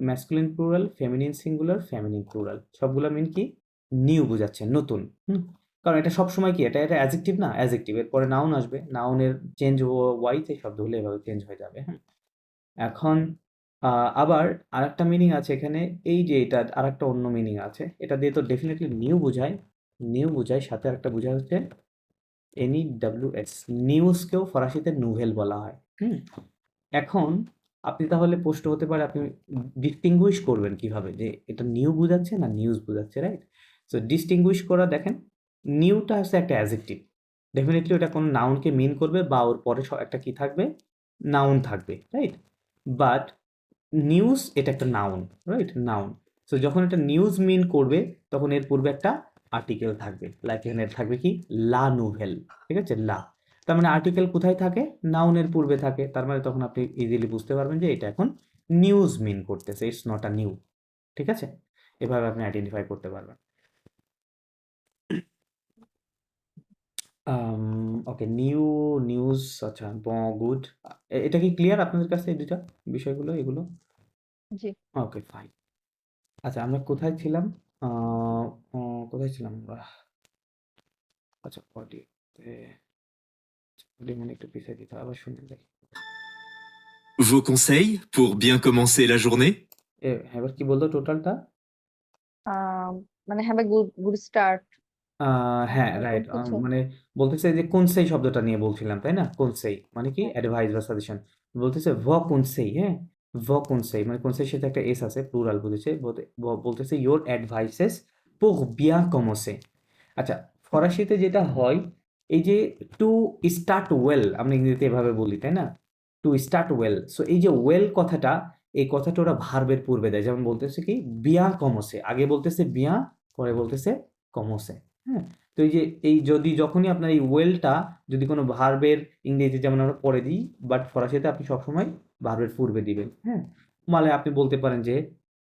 masculine plural, feminine singular, feminine plural, সবগুলো মিন কি নিউ বোঝাচ্ছে, নতুন, কারণ এটা সবসময় কি এটা এটা অ্যাজেক্টিভ না, অ্যাজেক্টিভ এর পরে নাউন আসবে, নাউনের চেঞ্জ ওয়াইতে শব্দগুলো এভাবে চেঞ্জ হয়ে যাবে, হ্যাঁ। এখন আবার আরেকটা মিনিং আছে এখানে, এই যে এটা আরেকটা অন্য মিনিং আছে, এটা দিয়ে তো ডেফিনেটলি নিউ বোঝায়, নিউ বোঝায়, সাথে আরেকটা বোঝায় হচ্ছে NEWS, নিউজকেও ফরাসিতে নুভেল বলা হয়, এখন আপনি তাহলে প্রশ্ন হতে পারে আপনি ডিস্টিংগুইশ করবেন কিভাবে যে এটা নিউ বোঝাচ্ছে না নিউজ বোঝাচ্ছে, রাইট। সো ডিস্টিংগুইশ করা দেখেন, নিউটা হচ্ছে একটা অ্যাজেক্টিভ, ডেফিনেটলি ওটা কোনো নাউনকে মিন করবে বা ওর পরে একটা কি থাকবে, নাউন থাকবে, রাইট। বাট নিউজ এটা একটা নাউন, রাইট, নাউন। সো যখন এটা নিউজ মিন করবে তখন এর পূর্বে একটা আর্টিকেল থাকবে, লাইক এখানে থাকবে কি লা নোভেল, ঠিক আছে, লা, তার মানে আর্টিকেল কোথায় থাকে, নাউনের পূর্বে থাকে, তার মানে তখন আপনি ইজিলি বুঝতে পারবেন যে এটা এখন নিউজ মিন করতেছে, ইটস নট আ নিউ, ঠিক আছে, এভাবে আপনি আইডেন্টিফাই করতে পারবেন। ওকে, নিউ, নিউজ, আচ্ছা, গুড, এটা কি ক্লিয়ার আপনাদের কাছে এই দুটা বিষয়গুলো এগুলো? জি। ওকে, ফাইন। আচ্ছা, আমরা কোথায় ছিলাম? আহ, কোথায় ছিলাম আমরা? আচ্ছা, অডিও মানে একটু পিছিয়ে দিতে হবে, আবার শুনে দেখি। Vos conseils pour bien commencer la journée? এবার কি বলতো টোটালটা? মানে হ্যাভ এ গুড স্টার্ট হ্যাঁ, এরকম রাইট, কিছু। মানে বলতেছে যে কোনসেই শব্দটা নিয়ে বলছিলাম, তাই না? কোনসেই মানে কি হ্যাঁ। অ্যাডভাইস বা সাজেশন, বলতেছে ভ কোনসেই, হ্যাঁ, ভ কোনসেই মানে কোনসেই সাথে একটা এস আছে, প্লুরাল বুঝেছে, বলতেছে your advises pour bien commencer। আচ্ছা, ফরাসিতে যেটা হয়, এই যে টু স্টার্ট ওয়েল আমরা ইংরেজিতে এভাবে বলি, তাই না? টু স্টার্ট ওয়েল, সো এই যে ওয়েল কথাটা, এই কথাটা ওরা ভার্বের পূর্বে দেয়, যেমন বলতেছে কি বিয়া কমসে, আগে বলতেছে বিয়া, পরে বলতেছে কমসে, হ্যাঁ। তো এই যে এই যদি যখনই আপনার এই ওয়েলটা যদি কোনো ভার্বের ইংরেজি যেমন আমরা পরে দিই, বাট ফরাসিতে আপনি সবসময় ভার্বের পূর্বে দিবেন, হ্যাঁ। মানে আপনি বলতে পারেন যে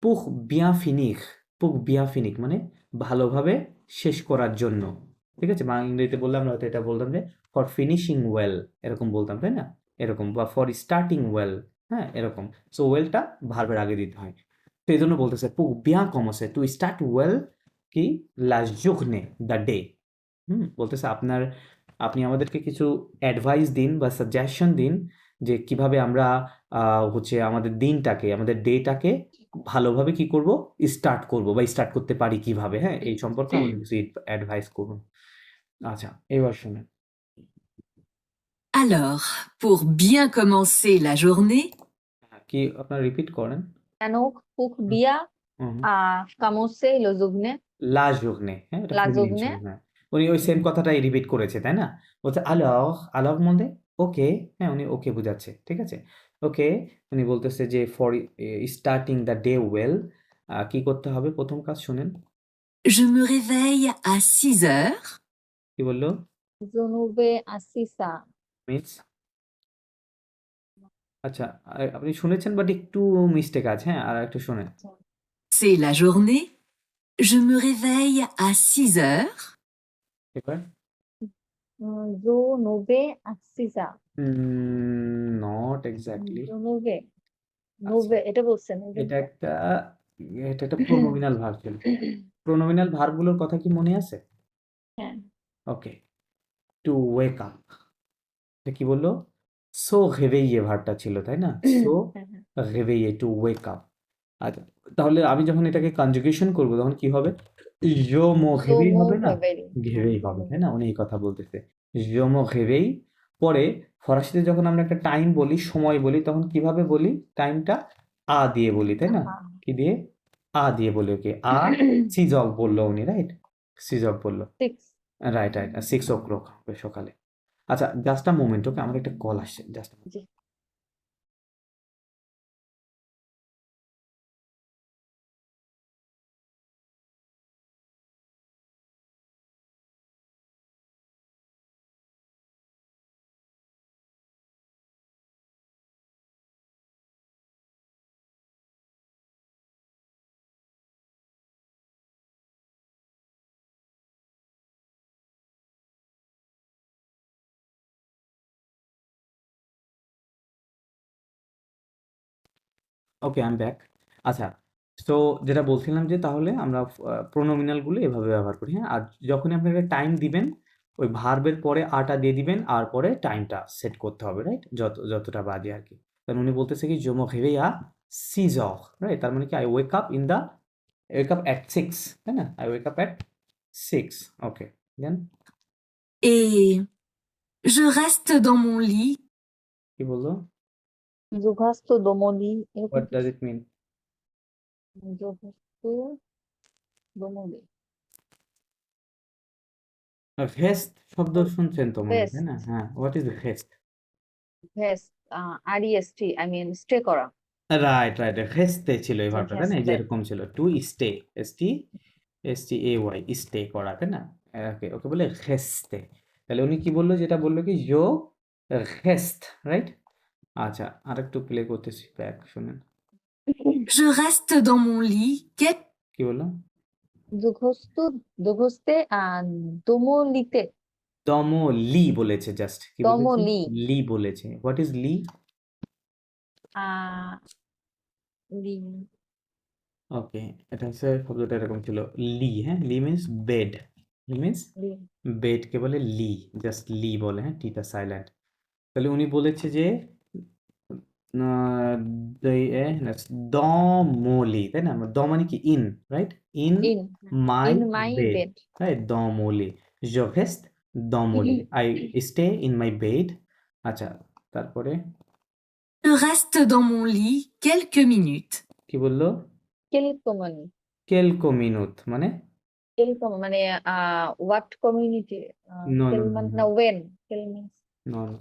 পুখ বিয়া ফিনিক, পুখ বিয়া ফিনিক মানে ভালোভাবে শেষ করার জন্য, ঠিক আছে, বা ইংরেজিতে বললে আমরা হয়তো এটা বলতাম যে ফর ফিনিশিং ওয়েল, এরকম বলতাম, তাই না, এরকম, বা ফর স্টার্টিং ওয়েল, হ্যাঁ, এরকম। সো ওয়েলটা ভার্বের আগে দিতে হয়, তো এই জন্য বলতেছে পুখ বিয়া কমসে টু স্টার্ট ওয়েল কি লা জোখনে দ্য ডে, বলতেছে আপনি আমাদেরকে কিছু অ্যাডভাইস দিন বা সাজেশন দিন যে কিভাবে আমরা হচ্ছে আমাদের দিনটাকে, আমাদের ডেটাকে ভালোভাবে কি করব, স্টার্ট করব বা স্টার্ট করতে পারি কিভাবে, হ্যাঁ, এই সম্পর্কে আমাদের কিছু অ্যাডভাইস করুন। আচ্ছা, এবার শুনেন। Alors, pour bien commencer la journée, কি আপনারা রিপিট করেন? কেন কুক হুম, বিয়া হুম। কামোসে লজুগনে লা journée, হ্যাঁ, এটা ফেমিনিন লাজুগনে। ছিল, হ্যাঁ। উনি ওই সেম কথাটাই রিপিট করেছে, তাই না? বলছে alors, alors মানে ওকে, হ্যাঁ, উনি ওকে বুঝাচ্ছে, ঠিক আছে? ওকে, উনি বলতেছে যে for starting the day well, কি করতে হবে প্রথম কাজ শুনেন। je me réveille à 6 heures. কি বললো? জুনুবে আসিসা। মিন্স, আচ্ছা, আপনি শুনেছেন বাট একটু মিস্টেক আছে, হ্যাঁ, আর একটু শোনেন। C'est la journée. Je me réveille à 6 heures. এবার জুনুবে আসিসা। Not exactly. জুনুবে আচ্ছা, নুবে এটা বলছেন এটা একটা এটা একটা প্রোনোমিনাল ভার্ব ছিল। প্রোনোমিনাল ভার্বগুলোর কথা কি মনে আছে? হ্যাঁ। ওকে, টু ওয়েক আপ, এটা কি বললো? সো রেভেইয়ে ভার্বটা ছিল, তাই না? সো হ্যাঁ, হ্যাঁ। রেভেইয়ে, টু ওয়েক আপ। আচ্ছা, তাহলে আমি যখন এটাকে কনজুগেশন করব তখন কি হবে? জো মো ঘেবেই জুমু হবে না? ভেবেরি। হ্যাঁ, ঘেবেই হবে, তাই না? উনি এই কথা বলতেছে, জো মো ঘেবেই। পরে ফরাসিতে যখন আমরা একটা টাইম বলি, সময় বলি, তখন কিভাবে বলি টাইমটা? আ দিয়ে বলি, তাই না? কি দিয়ে? আ দিয়ে বলি, ওকে, আ সিজক বললো উনি, রাইট, সিজক বললো, 6। রাইট রাইট, 6 o'clock হবে সকালে। আচ্ছা, জাস্ট আ মোমেন্ট, ওকে, আমার একটা কল আসছে, just. G. Okay, I am back. আচ্ছা, সো যেটা বলছিলাম যে তাহলে আমরা প্রোনোমিনালগুলো এভাবে ব্যবহার করি, হ্যাঁ, আর যখনই আপনি একটা টাইম দিবেন ওই ভার্বের পরে আটা দিয়ে দিবেন আর পরে টাইমটা সেট করতে হবে, রাইট, যতটা বাজে আর কি। কারণ উনি বলতেছে কি জমো হেভে আ সিজ অফ, রাইট, তার মানে কি I wake up wake up at 6, তাই না? I wake up at 6, okay, then Et je reste dans mon lit. কি বললো? জুঘাস্ত দমলি এরকম হোয়াট ডাজ ইট মিন? জুঘাস্ত দমলি। ভেস্ট শব্দ শুনছেন তো মনে হয়, তাই বেস্ট না? হ্যাঁ, হোয়াট ইজ ভেস্ট? ভেস্ট আরইএসটি আই মিন স্টে করা। রাইট রাইট, হেস্তে ছিল এই ভার্বটা, তাই না? এই যে হেস্তে। এরকম ছিল, to stay, ST STAY stay করা, তাই না? ওকে ওকে বলে রেস্তে। তাহলে উনি কি বললো, যেটা বললো কি জো রেস্ট, রাইট? আচ্ছা, আরেকটু প্লে করতেছি, ব্যাক শুনেন Je reste dans mon lit কি বললো। দুঘস্তে দোমলিতে দমলি বলেছে, জাস্ট কি বলেছে, দমলি লি বলেছে। হোয়াট ইজ লি? আহ লি ওকে, এটা হচ্ছে শব্দটা এরকম ছিল, লি। হ্যাঁ, লি মিন্স বেড, লি মিন্স লি বেডকে বলে লি, জাস্ট লি বলে, হ্যাঁ, টিটা সাইলেন্ট। তাহলে উনি বলেছে যে দমলি, তাই না? দ মানে কি in, right? In in my my bed, bed right? দমলি, je reste dans mon lit, I stay in my bed। আচ্ছা, তারপরে Je reste dans mon lit quelques minutes. কি বললো? কেলকমনি quelques minutes মানে কেলকম মানে হোয়াট কমিউনিটি নো কেল no মানে নো না ওয়েন কেল মিন্স নো নো,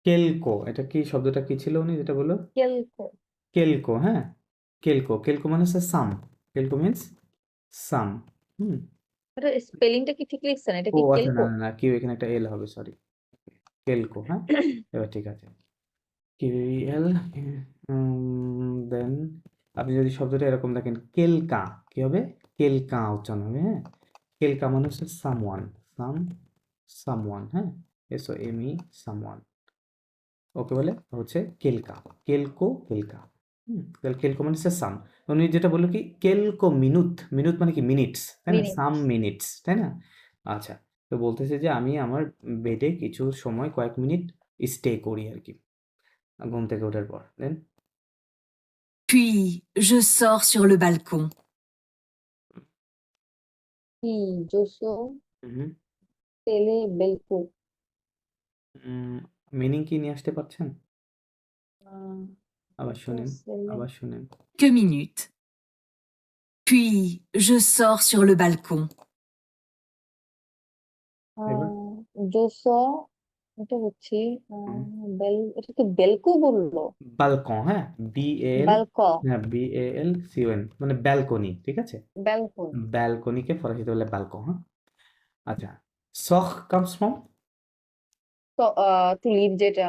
কেলকো, এটা কি শব্দটা কি ছিল উনি যেটা বললো? কেলকো কেলকো, হ্যাঁ, কেলকো। কেলকো মানে হচ্ছে সাম, কেলকো মিন্স সাম। হুম। এটা স্পেলিংটা কি ঠিক লিখছেন? এটা ও কি আচ্ছা, না কেলকো? না না, কি এখানে একটা এল হবে, সরি, কেলকো, হ্যাঁ, এবার ঠিক আছে। কিউএল, দেন আপনি যদি শব্দটা এরকম দেখেন, কেলকা, কি হবে? কেলকা উচ্চারণ হবে, হ্যাঁ। কেলকা মানে হচ্ছে সামওয়ান, সামওয়ান, হ্যাঁ, SOME, সামওয়ান, ওকে বলে হচ্ছে কেলকা, কেলকো, কেলকা। তাহলে কেলকো মানে হচ্ছে সাম। উনি যেটা বললো কি কেলকো মিনুত, মিনুত মানে কি মিনিটস, তাই না? মিনিট সাম মিনিটস, তাই না? আচ্ছা, তো বলতেছে যে আমি আমার বেডে কিছু সময়, কয়েক মিনিট স্টে করি আর কি, ঘুম থেকে ওঠার পর। দেন Puis, je sors sur le balcon. কি জোসো তেলে বেলকো মিনিং কি নিয়ে আসতে পারছেন? আহ, আবার জোসো শুনেন, সেলে আবার শুনেন। Quelques minutes. Puis, je sors sur le balcon. এবার জোসো এটা হচ্ছে এটা কি বেলকো বললো? বালকন, হ্যাঁ, BAL, বালকো হ্যাঁ, BALCON মানে ব্যালকনি, ঠিক আছে? ব্যালকন ব্যালকনিকে ফরাসিতে বলে বালকন, হ্যাঁ। আচ্ছা, সখ কামস ফ্রম, তো টু লিভ যেটা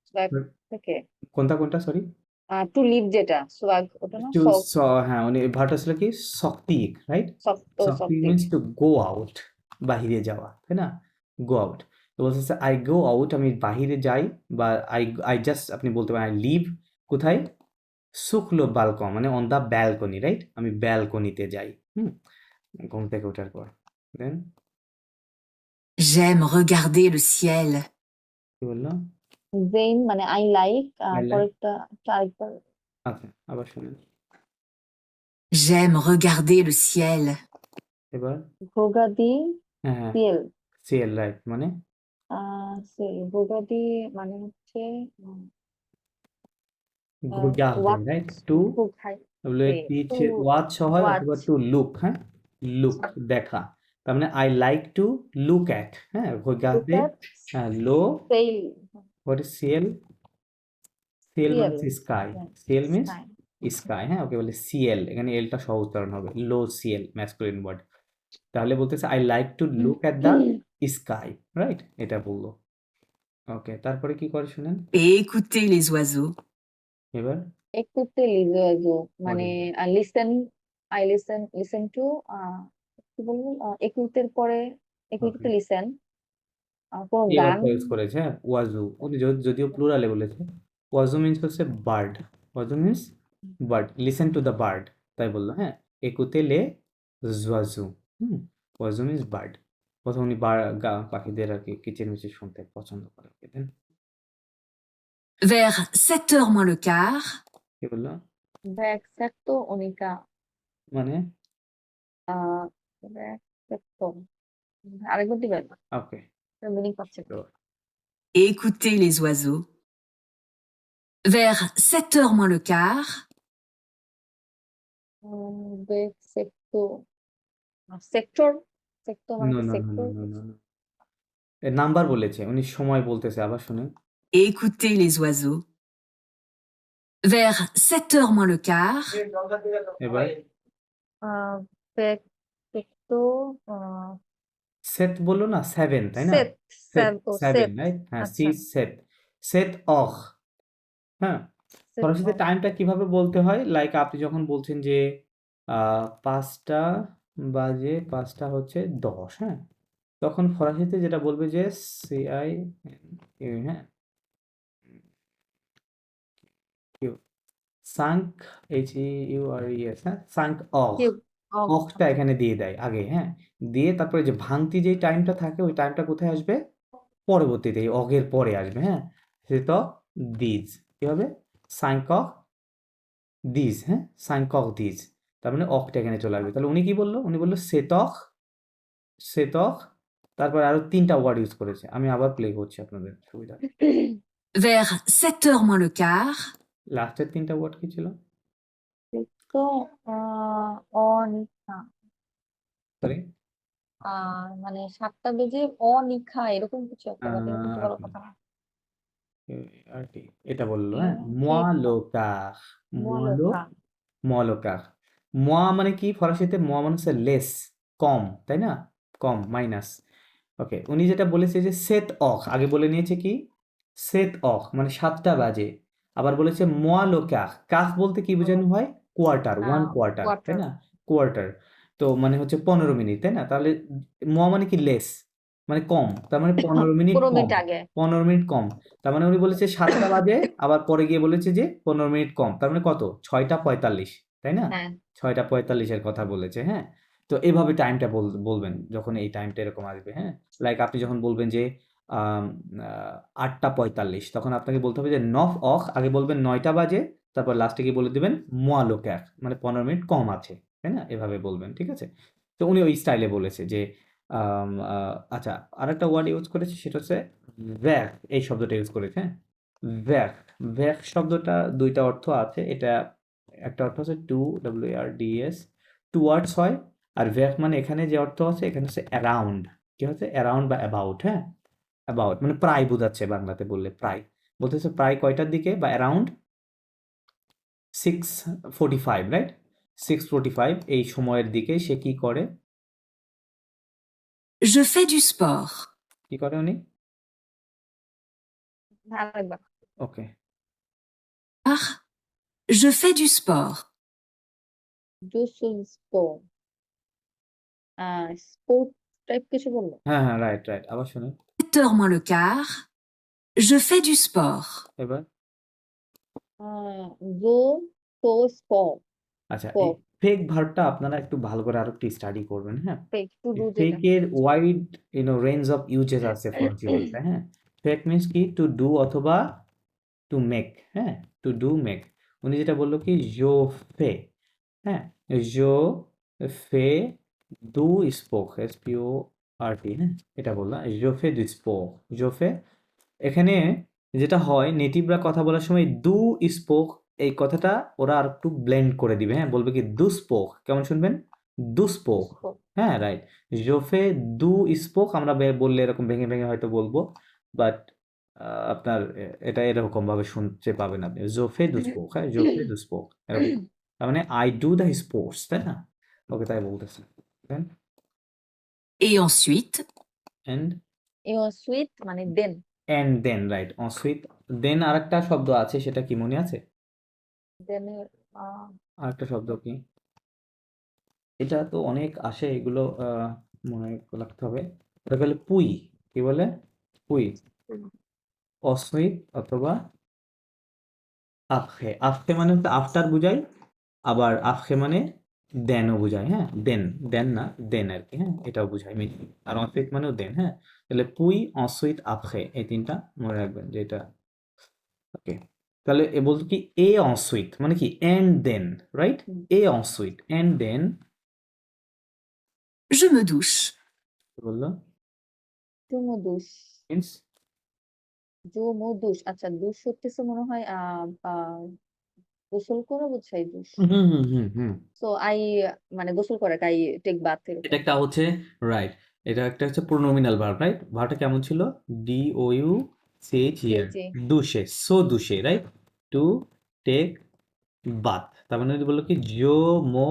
সোয়াগ থেকে কোনটা কোনটা, সরি, টু লিভ যেটা সোয়াগ ওটা না টু, সক হ্যাঁ, উনি ভার্বটা ছিল কি সক্তিক, রাইট? শক্ত সক্তিক শক্তি মিন্স টু গো আউট, বাহিরে যাওয়া, তাই না? Go out. তো বলতেছে আই গো আউট, আমি বাহিরে যাই, বা আই আই জাস্ট, আপনি বলতে পারেন আই লিভ, কোথায়? শুক্লো বালকন মানে অন দা ব্যালকনি, রাইট? আমি ব্যালকনিতে যাই, ঘুম থেকে ওঠার পর। দেন J'aime regarder le ciel. কি বললো? জেইন মানে আই লাইক আই লাইক, পরেরটা আরেকবার আচ্ছা, আবার শুনেন J'aime regarder le ciel. এবার। ভোগাদি হ্যাঁ হ্যাঁ, সিএল সিএল, রাইট, মানে ভোগাদি মানে হচ্ছে গার্ডেন, ওয়াচ রাইট? টু ভোগাই টু ওয়াচ হয় ওয়াচ অথবা টু লুক, হ্যাঁ, লুক দেখা। তার মানে I like to look at, হ্যাঁ, লুক গার্ডে, এট হ্যাঁ, লো, সেল হোয়াট ইজ সিএল? সিএল মানে সিএল স্কাই, সিএল মিন্স স্কাই স্কাই, হ্যাঁ, ওকে বলে সিএল, এখানে এলটা সহ উচ্চারণ হবে, লো সিএল, ম্যাসকুলিন ওয়ার্ড। তাহলে বলতেছে I like to look at the sky, right? এটা বললো। ওকে, তারপরে কি করে শুনেন Et écouter les oiseaux. এবার। একুতে লিজো What মানে is it? Listen I listen to কি বলবো একুতের পরে একুতে Okay, লিসেন কোন এই গান অর্থ ইউজ করেছে, হ্যাঁ, ওয়াজু। উনি যদিও প্লুরালে বলেছে, ওয়াজু মিন্স হচ্ছে বার্ড, ওয়াজু means bird, listen to the bird, তাই বললো, হ্যাঁ। একুতে লে জোয়াজু, ওয়াজু মিন্স বার্ড। প্রথম উনি পাখিদের আর কি কিচিরমিচির শুনতে পছন্দ করে। দেন Vers 7h moins le quart, কি বললো? ব্যাকসেক্টো ওনিকা মানে ব্যাকসেক্টো আরেকবার দিবেন ওকে, মিনিং পাচ্ছে না। et écouter les oiseaux. Vers 7h moins le quart, ব্যাকসেক্টো সেক্টর সেক্টর মানে নো কি no no no sector no no, number বলেছে, উনি সময় বলতেছে, আবার শুনে। et écouter les oiseaux. Vers 7h moins le quart, এবার পেক তো সেট বললো না, সেভেন, তাই না? সেত সেট, সেভেন, সেত রাইট? হ্যাঁ, সি আচ্ছা সেট, সেট অখ। হ্যাঁ, সেত ফরাসিতে টাইমটা কিভাবে বলতে হয়, লাইক আপনি যখন বলছেন যে 5টা বাজে 5টা হচ্ছে 10, হ্যাঁ, তখন ফরাসিতে যেটা বলবে যে সিআই, হ্যাঁ, কিউ সাঙ্ক, এইচ হ্যাঁ, সাঙ্ক অখ, কিউ অগ অখটা এখানে দিয়ে দেয় আগে, হ্যাঁ, দিয়ে তারপরে যে ভাঙতি যেই টাইমটা থাকে ওই টাইমটা কোথায় আসবে, পরবর্তীতে এই অগের পরে আসবে, হ্যাঁ, সেটা দিজ কি হবে, সাঙ্ক অখ দিজ, হ্যাঁ, সাঙ্ক অখ দিজ, তার মানে অখটা এখানে চলে আসবে। তাহলে উনি কি বললো, উনি বললো সেতখ, সেতখ, তারপর আরো 3টা ওয়ার্ড ইউজ করেছে, আমি আবার প্লে করছি আপনাদের সুবিধা। vers 7h moins le quart, লাস্টের 3টা ওয়ার্ড কি ছিল? তো অনিখা সরি, মানে 7টা বেজে অনিখা এরকম কিছু একটা, বাট এরকম তো বলার কথা না। আর কি এটা বললো, কি হ্যাঁ, কি moi le quart, moi le Malka moi le quart, moi মানে কি ফরাসিতে, moi মানে হচ্ছে লেস, কম, তাই না, কম, মাইনাস। ওকে, উনি যেটা বলেছে যে সেট অখ, আগে বলে নিয়েছে কি সেট অখ মানে 7টা বাজে, আবার বলেছে moi le quart, কাহ বলতে কি বোঝানো হয়, কোয়ার্টার, 1/4, তাই কোয়ার্টার না, কোয়ার্টার, তো মানে হচ্ছে 15 মিনিট, তাই না, তাহলে moi মানে কি লেস, মানে কম, তার মানে 15 মিনিট 15 কম, মিনিট আগে 15 মিনিট কম, তার মানে উনি বলেছে 7টা বাজে, আবার পরে গিয়ে বলেছে যে 15 মিনিট কম, তার মানে কত, 6টা 45, তাই না, হ্যাঁ 6টা 45 এর কথা বলেছে, হ্যাঁ। তো এভাবে টাইমটা বলবেন যখন এই টাইমটা এরকম আসবে, হ্যাঁ, লাইক আপনি যখন বলবেন যে 8টা 45, তখন আপনাকে বলতে হবে যে নফ অখ, আগে বলবেন 9টা বাজে, তারপর লাস্টে গিয়ে বলে দিবেন মোয়া লোক্যাক, মানে 15 মিনিট কম আছে, তাই না, এভাবে বলবেন, ঠিক আছে। তো উনি ওই স্টাইলে বলেছে যে আচ্ছা, আরেকটা ওয়ার্ড ইউজ করেছে, সেটা হচ্ছে ভ্যাক, এই শব্দটা ইউজ করেছে, হ্যাঁ, ভ্যাক, ভ্যাক শব্দটা 2টা অর্থ আছে, এটা একটা অর্থ হচ্ছে টু, WARDS, টুয়ার্ডস হয়, আর ভ্যাক মানে এখানে যে অর্থ আছে, এখানে হচ্ছে অ্যারাউন্ড, কি হচ্ছে অ্যারাউন্ড বা অ্যাবাউট, হ্যাঁ, অ্যাবাউট মানে প্রায় বোঝাচ্ছে, বাংলাতে বললে প্রায়, বলতেছে প্রায় কয়টার দিকে, বা অ্যারাউন্ড 6:45, রাইট, 6:45 এই সময়ের দিকে সে কি করে, je fais du sport. কি করে উনি, আরেকবার okay, Ah, je fais du sport. জুসুল স্পোর্ট স্পোর্ট টাইপ কিছু বললো হ্যাঁ হ্যাঁ, রাইট রাইট, আবার শুনুন, 7h moins le quart, je fais du sport. এবার, জো তো স্পোর্ট আচ্ছা, এই স্পোর্ট ফেক ভার্বটা আপনারা একটু ভালো করে আরো একটু স্টাডি করবেন, হ্যাঁ, ফেক টু ডু যেটা ফেকের ওয়াইড রেঞ্জ অফ ইউজেস আছে ফরাসি ভাষায়, হ্যাঁ, ফেক মিন্স কি টু ডু অথবা টু মেক, হ্যাঁ, টু ডু মেক, উনি যেটা বললো কি জো ফে, হ্যাঁ, জো ফে দু স্পোক, SPORT, হ্যাঁ, এটা বললাম, জো ফে দু স্পোক, জো ফে, এখানে যেটা হয় নেটিভরা কথা বলার সময় দু স্পোক, এই কথাটা ওরা আর একটু ব্লেন্ড করে দিবে, হ্যাঁ, বলবে কি দু স্পোক, কেমন শুনবেন, দু স্পোক, স্পোর্ট হ্যাঁ, রাইট, জোফে দু স্পোক আমরা বললে এরকম ভেঙে ভেঙে হয়তো বলবো, বাট আপনার এটা এরকম ভাবে শুনতে পাবেন আপনি, জোফে দু স্পোক, হ্যাঁ, জোফে দু স্পোক, এরকম, তার মানে আই ডু দ্য স্পোর্টস, তাই না, ওকে, তাই বলতেছে, Et ensuite, এন্ড সুইট মানে দেন দেন, রাইট, অনসুইট, দেন আরেকটা শব্দ আছে, সেটা কি মনে আছে, দেনের আরেকটা শব্দ কি, এটা তো অনেক আসে, এগুলো মনে রাখতে হবে, এটা বলে পুই, কি বলে, পুই, অসুইট অথবা আফখে, আফখে মানে হচ্ছে আফটার বুঝায়, আবার আফখে মানে দেনও বুঝায়, হ্যাঁ, দেন, দেন না দেন আর কি, হ্যাঁ, এটাও বুঝায় মিনিং, আর অসুইট মানেও দেন, হ্যাঁ, তাহলে পুই, অসুইট, আফখে, এই 3টা মনে রাখবেন যে এটা, ওকে, তাহলে এ বলতো কি এ অসুইট মানে কি এন্ড দেন, রাইট, এ অসুইট and then, je me douche. বললো জুমুদুস মিন্স, জুমুদুস আচ্ছা দুস হচ্ছে মনে হয় গোসল করে বোঝাই দুস হুম হুম হুম হুম, সো আই মানে গোসল করে আই টেক বাথ এটা এরকম একটা হচ্ছে, রাইট, এটা একটা হচ্ছে প্রোনোমিনাল ভার্ব, রাইট, ভার্বটা কেমন ছিল, DOUCHER, যে দুশে, সো দুশে, রাইট, টু টেক বাথ, তার মানে যদি বললো কি জো মো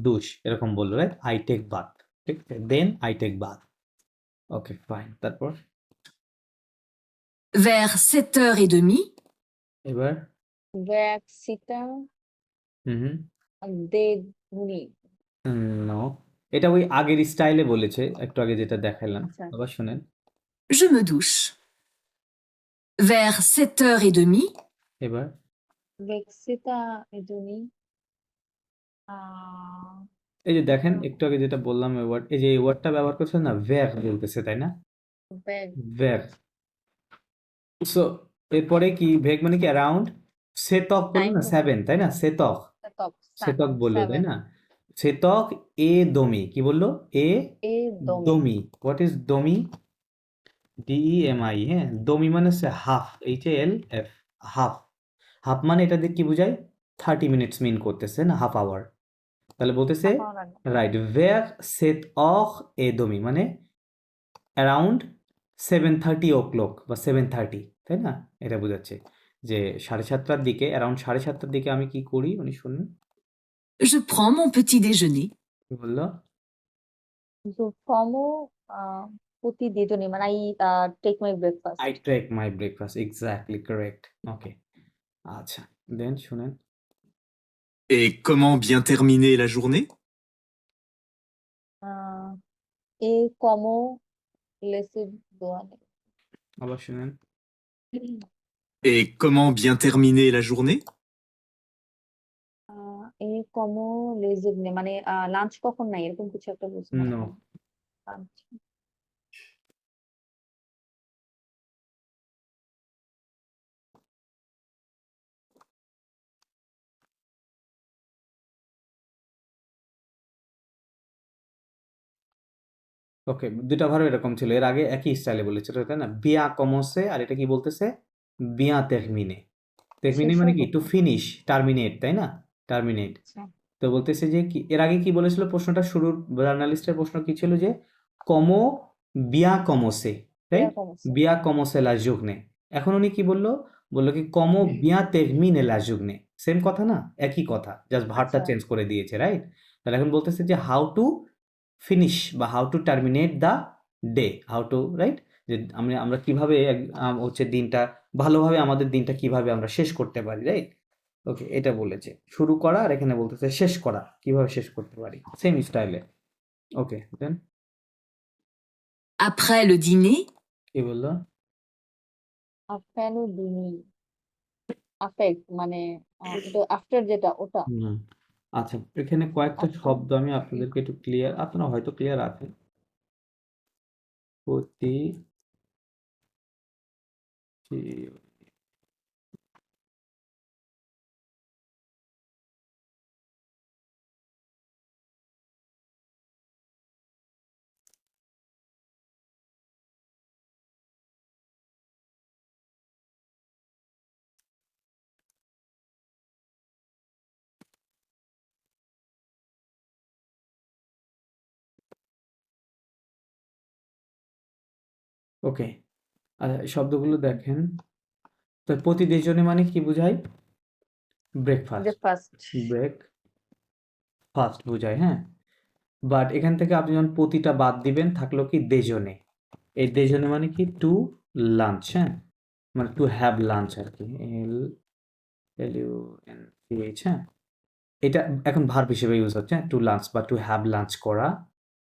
দুশ, এরকম বললো, রাইট? আই টেক বাথ, ঠিক আছে, then I take bath. Okay fine, তারপর Vers 7h30, এবার Vexita হুম de Duni। নো, এটা ওই আগের স্টাইলে বলেছে, একটু আগে যেটা দেখালাম। আচ্ছা। আবার শুনেন, je me douche. Vers 7h30, এবার Vexita Eduni। আহ এই যে দেখেন একটু আগে যেটা বললাম এই ওয়ার্ড, এই যে এই ওয়ার্ডটা ব্যবহার করছে না, ভ্যার বলতেছে, তাই না? Veg where. সো এরপরে কি, ভেগ মানে কি অ্যারাউন্ড, সেতক বললো time না, 7 তাই না? সেতক, top সেতক বললো, তাই 7 না? সেতক এ দমি, কি বললো? এ এ দমি। দমি। হোয়াট ইজ দমি? DEMI, হ্যাঁ, দমি মানে হচ্ছে হাফ, HALF, হাফ। হাফ মানে এটা দিয়ে কি বোঝায়? 30 মিনিটস মিন করতেছে না, হাফ আওয়ার। তাহলে বলতেছে পাওয়ার আগে। রাইট, ভের সেট অখ এ দমি মানে অ্যারাউন্ড 7:30 ও ক্লক বা 7:30, তাই না? এটা বোঝাচ্ছে যে 7:30টার দিকে, অ্যারাউন্ড 7:30টার দিকে আমি কি করি, উনি শুনুন je prends mon petit déjeuner. কি বললো। So ফর্মও প্রতিদিনই মানে I take my breakfast. I take my breakfast, exactly correct. Okay, আচ্ছা, দেন শুনেন, Et comment bien terminer la journée? এ কমো লেসে দোয়ানে। আবার শুনেন, Et comment bien terminer la journée? এ কমো লেজিবনে মানে লাঞ্চ কখন নাই এরকম কিছু একটা বলছে মনে নো, হয়। লাঞ্চ ওকে, দুটা ভার্ব এরকম ছিল, এর আগে একই স্টাইলে বলেছিল, তাই না? বিয়া কমসে, আর এটা কি বলতেছে? বিয়া তেরমিনে। তেরমিনে শেষ মানে হয়ে কি? টু গেছে। ফিনিশ, টার্মিনেট, তাই না? টার্মিনেট। আচ্ছা তো বলতেছে যে কি, এর আগে কি বলেছিল প্রশ্নটা, শুরুর জার্নালিস্টের প্রশ্ন কি ছিল যে কমো বিয়া কমসে, রাইট? বিয়া কমছে। বিয়া কমসে লা জুগনে। এখন উনি কি বললো, বললো কি কমো বিয়া তেরমিনে লা জুগনে। সেম কথা না, একই কথা, জাস্ট ভার্বটা আচ্ছা চেঞ্জ করে দিয়েছে, রাইট? তাহলে এখন বলতেছে যে হাউ টু ফিনিশ বা how to terminate the day, how to, right? যে আমরা কিভাবে হচ্ছে দিনটা ভালোভাবে, আমাদের দিনটা কিভাবে আমরা শেষ করতে পারি, রাইট? ওকে, এটা বলেছে শুরু করা, আর এখানে বলতেছে শেষ করা, কিভাবে শেষ করতে পারি, সেম স্টাইলে। ওকে, দেন Après le dîner, কি বললো? আফটানু দিনি আফেক্ট মানে এটা আফটার যেটা ওটা। হুম, আচ্ছা, এখানে কয়েকটা আচ্ছা শব্দ আমি আপনাদেরকে একটু ক্লিয়ার, আপনারা হয়তো ক্লিয়ার আছেন। প্রতি ওকে, শব্দগুলো দেখেন, তো প্রতি দেশজনে মানে কি বোঝায়? Breakfast, breakfast. ব্রেক ফাস্ট বোঝায়, হ্যাঁ। বাট এখান থেকে আপনি যখন প্রতিটা বাদ দিবেন, থাকলো কি দেজনে। এই দেজনে মানে কি টু লাঞ্চ, হ্যাঁ, মানে টু হ্যাভ লাঞ্চ আর কি, LUNCH, হ্যাঁ। এটা এখন ভার্ব হিসেবে ইউজ হচ্ছে, টু লাঞ্চ বা টু হ্যাভ লাঞ্চ করা।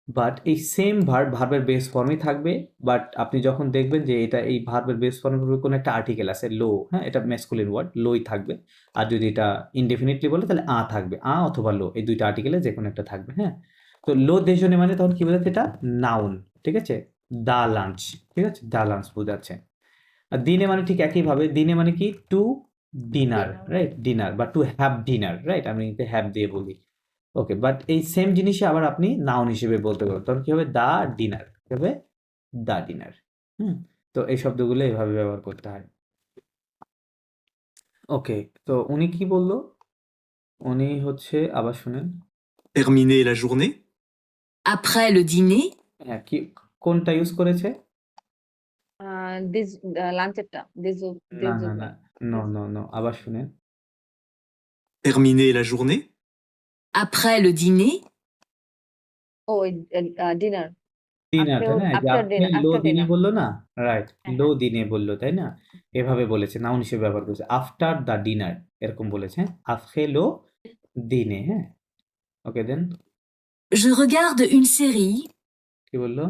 বাট এই সেম ভার্বের বেস ফর্মই থাকবে, বাট আপনি যখন দেখবেন যে এটা এই ভার্বের বেস ফর্মের কোনো একটা আর্টিকেল আছে, লো, হ্যাঁ, এটা ম্যাসকুলিন ওয়ার্ড, লোই থাকবে। আর যদি এটা ইনডেফিনিটলি বলে তাহলে থাকবে, অথবা লো, এই দুইটা আর্টিকেলে যে কোনো একটা থাকবে, হ্যাঁ। তো লো দেশজনে মানে তখন কি বোঝাচ্ছে? এটা নাউন, ঠিক আছে, দা লাঞ্চ, ঠিক আছে, দা লাঞ্চ বোঝাচ্ছে। আর দিনে মানে ঠিক একইভাবে, দিনে মানে কি টু ডিনার, রাইট? ডিনার বা টু হ্যাভ ডিনার, রাইট? আমি হ্যাভ দিয়ে বলি। ওকে, বাট এই সেম জিনিসই আবার আপনি নাউন হিসেবে বলতে পারবেন, তখন কি হবে? দা ডিনার, কি হবে? দা ডিনার। হুম, তো এই শব্দগুলো এইভাবে ব্যবহার করতে হয়। ওকে, তো উনি কি বললো? উনি হচ্ছে, আবার শুনেন, Terminer la journée? après le dîner, হ্যাঁ, কি কোনটা ইউজ করেছে? দিস লাঞ্চেরটা দিস না দিস না না, নো নো নো, আবার শুনেন, Terminer la journée. Après le dîner, ও ডিনার ডিনার, তাই না? এই যে আফটার আপনি ডিনার লো আফটার দিনে ডিনার বললো না, রাইট, হ্যাঁ লো হ্যাঁ দিনে বললো, তাই না? এভাবে বলেছে, নাউন হিসেবে ব্যবহার করেছে, আফটার দ্য ডিনার এরকম বলেছে, হ্যাঁ, আফরে লো দিনে, হ্যাঁ। ওকে, দেন je regarde une série. কি বললো?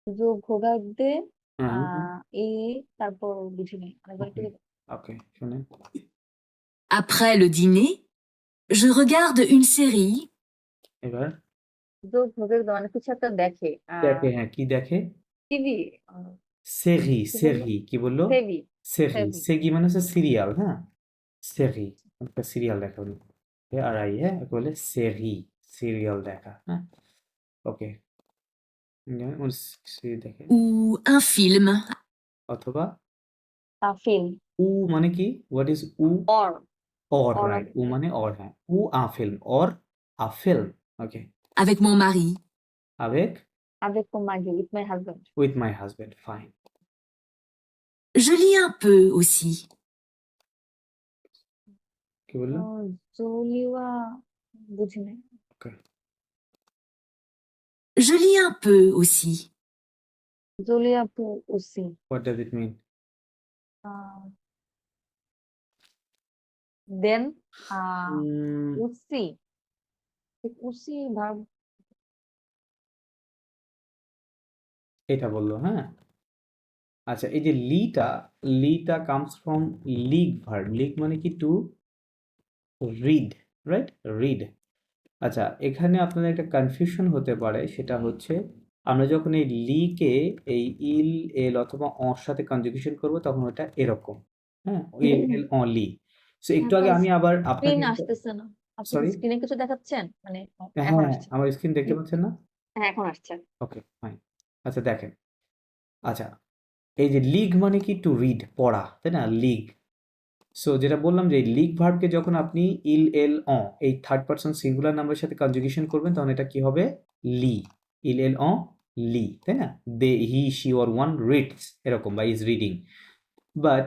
जो ভোগার্ধে হ্যাঁ, এই তারপর বুঝি নাই আরেকবার একটু ওকে, ওকে, শুনেন। Après le dîner, je regarde une série. এবার जो ভোগার্ধে মানে কিছু একটা দেখে দেখে, হ্যাঁ, কি দেখে? টিভি সেরি, কি বললো সেরি, কি বললো? সেভি সেরি, সেভি সেগি মানে হচ্ছে সিরিয়াল, হ্যাঁ, সেরি, একটা সিরিয়াল দেখা উনি, আর আই, হ্যাঁ, ওকে বলে সেরি, সিরিয়াল দেখা, হ্যাঁ, ওকে, সিরিয়াল দেখে, Ou un film. অথবা ফিল্ম উ মানে কি? হোয়াট ইজ উ? অর অর, অর রাইট, উ মানে অর, হ্যাঁ, উ a film, or a film, okay, Avec mon mari. avec avec mon mari with my husband with my husband, fine, Je lis un peu aussi. কি বললো? জলিওয়া বুঝি নাই okay, Je lis un peu aussi. জলিয়া উসি what does it mean? Then um, উসি উসি verb এটা বললো, হ্যাঁ, আচ্ছা, এই যে লিটা কামস ফ্রম লিগ ভার্ব, লিগ মানে কি? To read, right, read. আচ্ছা, এখানে আপনাদের একটা কনফিউশন হতে পারে, সেটা হচ্ছে আমরা যখন এই লিকে এই ইল এল অথবা অর সাথে কনজুগেশন করব তখন ওটা এরকম, হ্যাঁ, ইল এল অ লি। সো একটু আগে আমি আবার স্ক্রিন আপনাকে, আসতেছে না আপনি সরি, স্ক্রিনে কিছু দেখাচ্ছেন মানে হ্যাঁ এখন হ্যাঁ, আসছে আমার স্ক্রিন দেখতে পাচ্ছেন না? হ্যাঁ এখন আসছে ওকে, ফাইন। আচ্ছা, দেখেন, আচ্ছা, এই যে লিগ মানে কি? টু রিড, পড়া, তাই না? লিগ। সো যেটা বললাম যে লিগ ভার্বকে যখন আপনি ইল এল অ এই থার্ড পারসন সিঙ্গুলার নাম্বারের সাথে কনজুগেশন করবেন তখন এটা কি হবে? লি, ইল এল অ লি, তাই না? দে, হি, শি অর ওয়ান রিডস, এরকম, বা ইজ রিডিং। বাট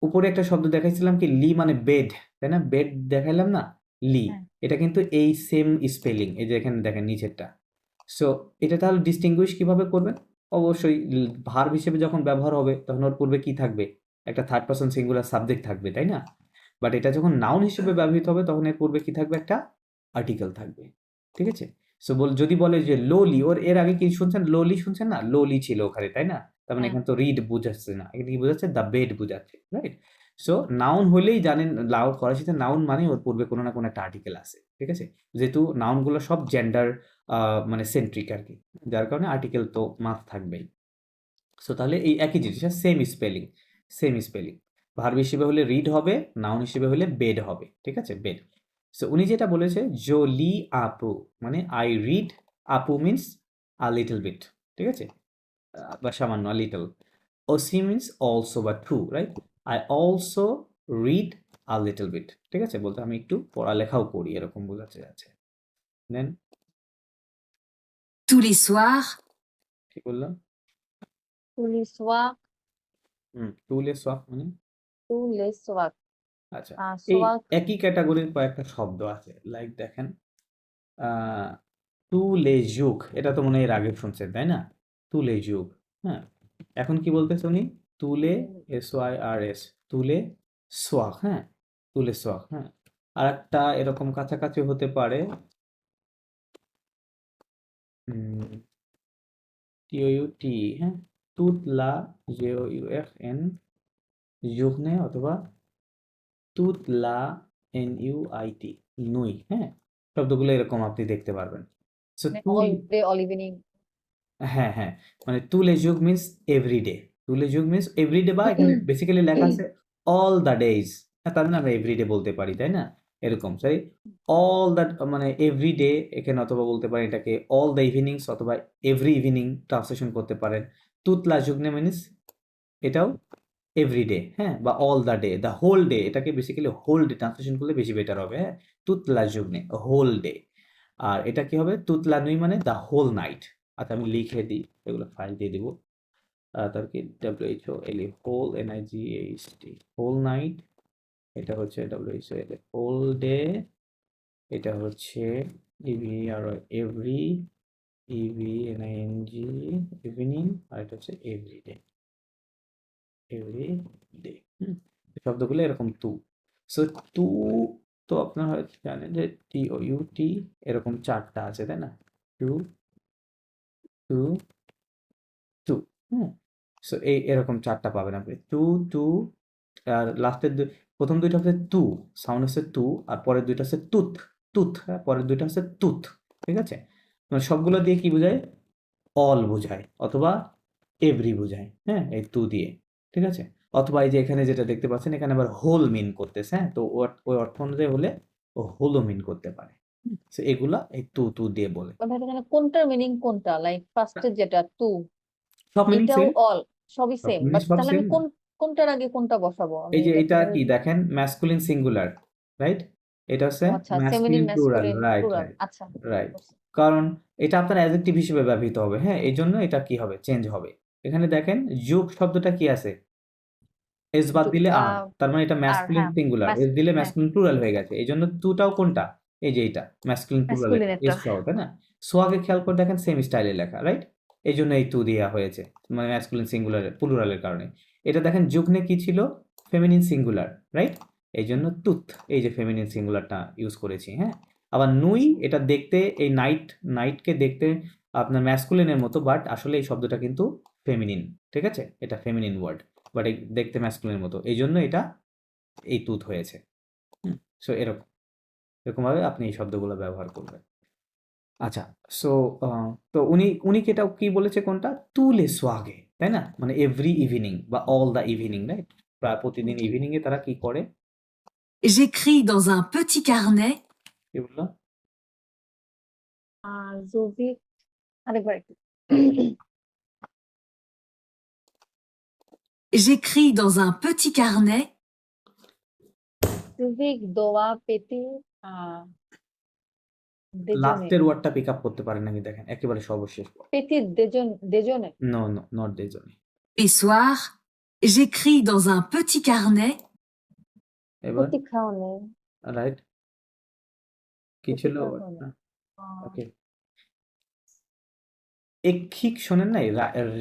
উপরে একটা শব্দ দেখাইছিলাম কি? লি মানে বেড, তাই না? বেড দেখাইলাম না? লি, হ্যাঁ এটা কিন্তু এই সেম স্পেলিং, এই যে এখানে দেখেন নিচেরটা। সো এটা তাহলে ডিস্টিংগুইশ কিভাবে করবেন? অবশ্যই ভার্ব হিসেবে যখন ব্যবহার হবে তখন ওর পূর্বে কি থাকবে? একটা থার্ড পারসন সিঙ্গুলার সাবজেক্ট থাকবে, তাই না? বাট এটা যখন নাউন হিসেবে ব্যবহৃত হবে তখন এর পূর্বে কি থাকবে? একটা আর্টিকেল থাকবে, ঠিক আছে? সো যদি বলে যে লোলি, ওর এর আগে কি শুনছেন? লোলি শুনছেন না? লোলি ছিল ওখানে, তাই না? তার মানে হ্যাঁ এখানে তো রিড বুঝাচ্ছে না, এখানে কি বোঝাচ্ছে? দ্য বেড বুঝাচ্ছে, রাইট? সো নাউন হলেই জানেন, ফরাসিতে নাউন মানে ওর পূর্বে কোনো না কোনো একটা আর্টিকেল আছে, ঠিক আছে? যেহেতু নাউনগুলো সব জেন্ডার মানে সেন্ট্রিক আর কি, যার কারণে আর্টিকেল তো মাস্ট থাকবেই। সো তাহলে এই একই জিনিস, same spelling, same spelling. Verb হিসেবে হলে রিড হবে, নাউন হিসেবে হলে বেড হবে, ঠিক আছে? বেড। সো উনি যেটা বলেছে জোলি আপু, মানে আই রিড, আপু মিন্স আ লিটল বিট, ঠিক আছে? বা সামান্য, আ লিটল। ওসি মিন্স অলসো বা too, right? I also read a little bit, ঠিক আছে? বলতে আমি একটু পড়ালেখাও করি, এরকম বোঝাতে যাচ্ছে। দেন Tous les soirs, কি বললাম? তুলিসওয়া টুলে সোয়াক মানে, তুলেসওয়া আচ্ছা, এই সোয়াক একই ক্যাটাগরির কয়েকটা শব্দ আছে, লাইক দেখেন, টু লে যুগ, এটা তো মনে হয় এর আগে শুনছেন, তাই না? তুলে যুগ, হ্যাঁ, এখন কি বলতেছে উনি? তুলে, এস ওয়াই আর এস, তুলে সোয়াক, হ্যাঁ, তুলে সোয়াক, হ্যাঁ। আর একটা এরকম কাছাকাছি হতে পারে, টিও টি, হ্যাঁ, তুত লা, জেও ইউ এফ এন, যুগনে, অথবা তুত লা, এন ইউ আই টি, নুই, হ্যাঁ, শব্দগুলো এরকম আপনি দেখতে পারবেন। সো তুল, অল ডে অল ইভিনিং হ্যাঁ হ্যাঁ, মানে তুলে যুগ মিন্স এভরিডে, তুলে যুগ মিন্স এভরিডে, বা এখানে বেসিক্যালি লেখা আছে অল দ্য ডেজ, তার মানে আমরা এভরিডে বলতে পারি, তাই না? এরকম, সরি, অল দ্যাট মানে এভরিডে এখানে, অথবা বলতে পারেন এটাকে অল দ্য ইভিনিংস, অথবা এভরি ইভিনিং ট্রান্সলেশন করতে পারেন। তুতলা যুগনে মিনিস এটাও এভরিডে, হ্যাঁ, বা all the day, the whole day, এটাকে বেসিক্যালি হোল ডে ট্রান্সলেশন করলে বেশি বেটার হবে, হ্যাঁ, তুতলা যুগনে, হোল ডে। আর এটা কি হবে? তুতলা নুই মানে দ্য হোল নাইট। আচ্ছা, আমি লিখে দিই, এগুলো ফাইল দিয়ে দিব, তার কি, WHO, whole, NIGHT, whole night, এটা হচ্ছে WH হোল ডে, এটা হচ্ছে EVER এভরি, EVENING ইভিনিং, আর এটা হচ্ছে এভরিডে, এভরিডে। শব্দগুলো এরকম টু। সো টু তো আপনারা হয়তো জানেন যে TOUT এরকম 4টা আছে, তাই না? Two two two. সো এরকম 4টা পাবেন আপনি, টু টু, আর লাস্টের প্রথম দুইটা হচ্ছে টু, সাউন্ড হচ্ছে টু, আর পরের দুইটা হচ্ছে তুত, তুত, হ্যাঁ, পরের দুইটা হচ্ছে তুত, ঠিক আছে? মানে সবগুলো দিয়ে কি বোঝায়? অল বোঝায়, অথবা এভরি বোঝায়, হ্যাঁ, এই টু দিয়ে, ঠিক আছে? অথবা এই যে এখানে যেটা দেখতে পাচ্ছেন, এখানে আবার হোল মিন করতেছে, হ্যাঁ, তো ওই অর্থ অনুযায়ী হলে ও হোলও মিন করতে পারে। তো এগুলা এই টু টু দিয়ে বলে। ভাই এখানে কোনটার মিনিং কোনটা? লাইক ফার্স্টে যেটা টু, সব মিনিং এটাও সেম, অল, সবই সব সেম, মিনিং বাট সব তাহলে সেম আমি না। কোনটার আগে কোনটা বসাবো? আমি এই যে এটা এটা কিভাবে কি দেখেন, ম্যাসকুলিন সিঙ্গুলার, রাইট? এটা হচ্ছে আচ্ছা, feminine masculine plural, masculine right plural, right আচ্ছা রাইট। কারণ এটা আপনার অ্যাডজেক্টিভ হিসেবে ব্যবহৃত হবে, হ্যাঁ, এই জন্য এটা কি হবে, চেঞ্জ হবে। এখানে দেখেন যুগ শব্দটা কি আছে, এস বাদ দিলে আর, তার মানে এটা আর ম্যাসকুলিন হ্যাঁ, সিঙ্গুলার, এস দিলে হ্যাঁ, ম্যাসকুলিন প্লুরাল হয়ে গেছে, এই জন্য টুটাও কোনটা, এই যে এটা ম্যাসকুলিন প্লুরাল, ম্যাসকুলিন এটা। এস সহ, তাই না? সোয়াগে খেয়াল করে দেখেন সেম স্টাইলে লেখা, রাইট? এই জন্য এই টু দেওয়া হয়েছে, মানে ম্যাসকুলিন সিঙ্গুলার প্লুরালের কারণে। এটা দেখেন যুগ্নে কি ছিল, ফেমিনিন সিঙ্গুলার, রাইট? এই জন্য তুত, এই যে ফেমিনিন সিঙ্গুলারটা ইউজ করেছি, হ্যাঁ। আবার নুই, এটা দেখতে এই নাইটকে দেখতে আপনার ম্যাসকুলিনের মতো, বাট আসলে এই শব্দটা কিন্তু ফেমিনিন, ঠিক আছে? এটা ফেমিনিন ওয়ার্ড, বাট দেখতে ম্যাসকুলিনের মতো, এই জন্য এটা এই তুত হয়েছে। সো এরকমভাবে আপনি এই শব্দগুলো ব্যবহার করবেন। আচ্ছা, সো তো উনি কি এটা কি বলেছে কোনটা, তুলে সোয়াগে, তাই না? মানে এভরি ইভিনিং বা অল দ্য ইভিনিং, রাইট? প্রায় প্রতিদিন ইভিনিং এ তারা কি করে, J'écris dans un petit carnet. কি বললো? জুভিক, আরেকবার একটু। J'écris dans un petit carnet. জুভিক দোয়া পেতি দেজনে, লাস্টের ওয়ার্ডটা পিক আপ করতে পারেন নাকি দেখেন, একেবারে সর্বশেষ। পেতি দেজনে, নো নো, নট দেজনে। Et soir, j'écris dans un petit carnet. এবার প্রতি খাওয়ানো, রাইট, কি প্রতি ছিল খাওয়ানো, ওয়ার্ডটা? ওকে, এক্ষিক শোনেন নাই,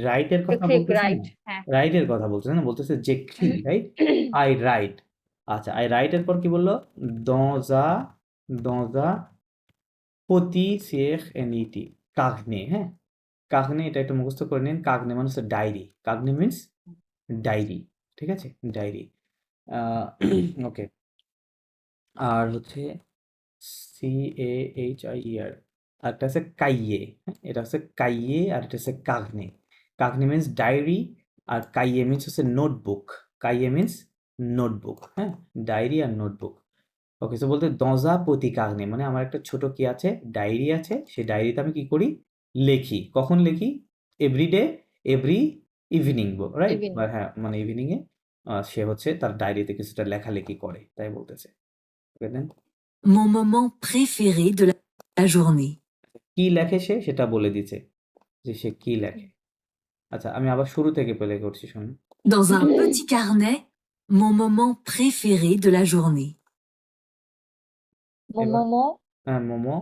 রাইটের কথা বলতেছেন, রাইট, হ্যাঁ, রাইটের কথা বলতেছেন না, বলতেছে যে কি, রাইট? I right. আচ্ছা, আই রাইটের পর কি বললো, দজা পতি শেখ এনইটি, কাগনে, হ্যাঁ, কাগনে, এটা একটু মুখস্থ করে নিন। কাগনে মানে হচ্ছে ডায়েরি, কাগনে মিন্স ডায়েরি, ঠিক আছে? ডায়েরি, ওকে। আর হচ্ছে CAHIER, আরেকটা আছে কাইয়ে, হ্যাঁ, এটা হচ্ছে কাইয়ে, আর এটা হচ্ছে কাগনে। কাগনে মিন্স ডায়েরি, আর কাইয়ে মিন্স হচ্ছে নোটবুক, কাইয়ে মিন্স নোটবুক, হ্যাঁ, ডায়েরি আর নোটবুক। ওকে, সো বলতে দজা প্রতি কাগনে মানে আমার একটা ছোট কি আছে, ডায়েরি আছে, সেই ডায়েরিতে আমি কি করি, লেখি। কখন লিখি? Everyday, every evening, right? Evening. বা হ্যাঁ, মানে ইভিনিং এ সে হচ্ছে তার ডায়েরিতে কিছুটা লেখালেখি করে, তাই বলতেছে। ওকে, দেন Mon moment préféré de la journée. কি লেখে সে সেটা বলে দিছে, যে সে কি লেখে। আচ্ছা, আমি আবার শুরু থেকে প্লে করছি, শুনুন। Dans un petit carnet, mon moment préféré de la journée. Momo, হ্যাঁ, মোমো,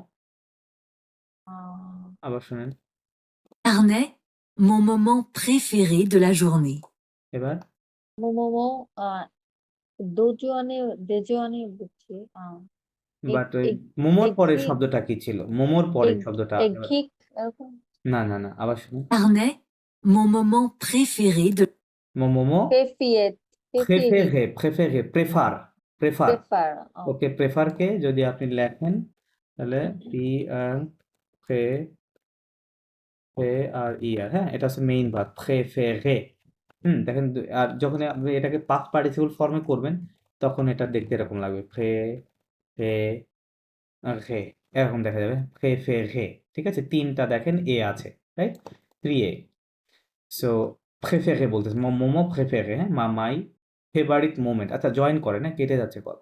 আবার শুনেন, Carnet, mon moment préféré de la journée. এবার মোমো, দেজোয়ানে বুঝছি, বাট ওই মোমোর পরের এগ্রি, শব্দটা কি ছিল, মোমোর পরের শব্দটা এবার- এগিক, এরকম না, আবার শুনুন, Carnet, mon moment préféré de মোমো, পেফিয়েট, প্রেফার, পেফার, ওকে, প্রেফারকে যদি আপনি লেখেন তাহলে PREFAR, হ্যাঁ, এটা হচ্ছে মেইন ভার্ব, প্রেফেরে। দেখেন, আর যখন আপনি এটাকে পাস্ট পার্টিসিপল ফর্মে করবেন তখন এটা দেখতে এরকম লাগবে, প্রেফেরে, এরকম দেখা যাবে, প্রেফেরে, ঠিক আছে? 3টা দেখেন এ আছে, রাইট? 3A। সো প্রেফেরে বলতেছে, মোমো প্রেফেরে, হ্যাঁ, মাই ফেভারিট মোমেন্ট। আচ্ছা, জয়েন করে না, কেটে যাচ্ছে কল।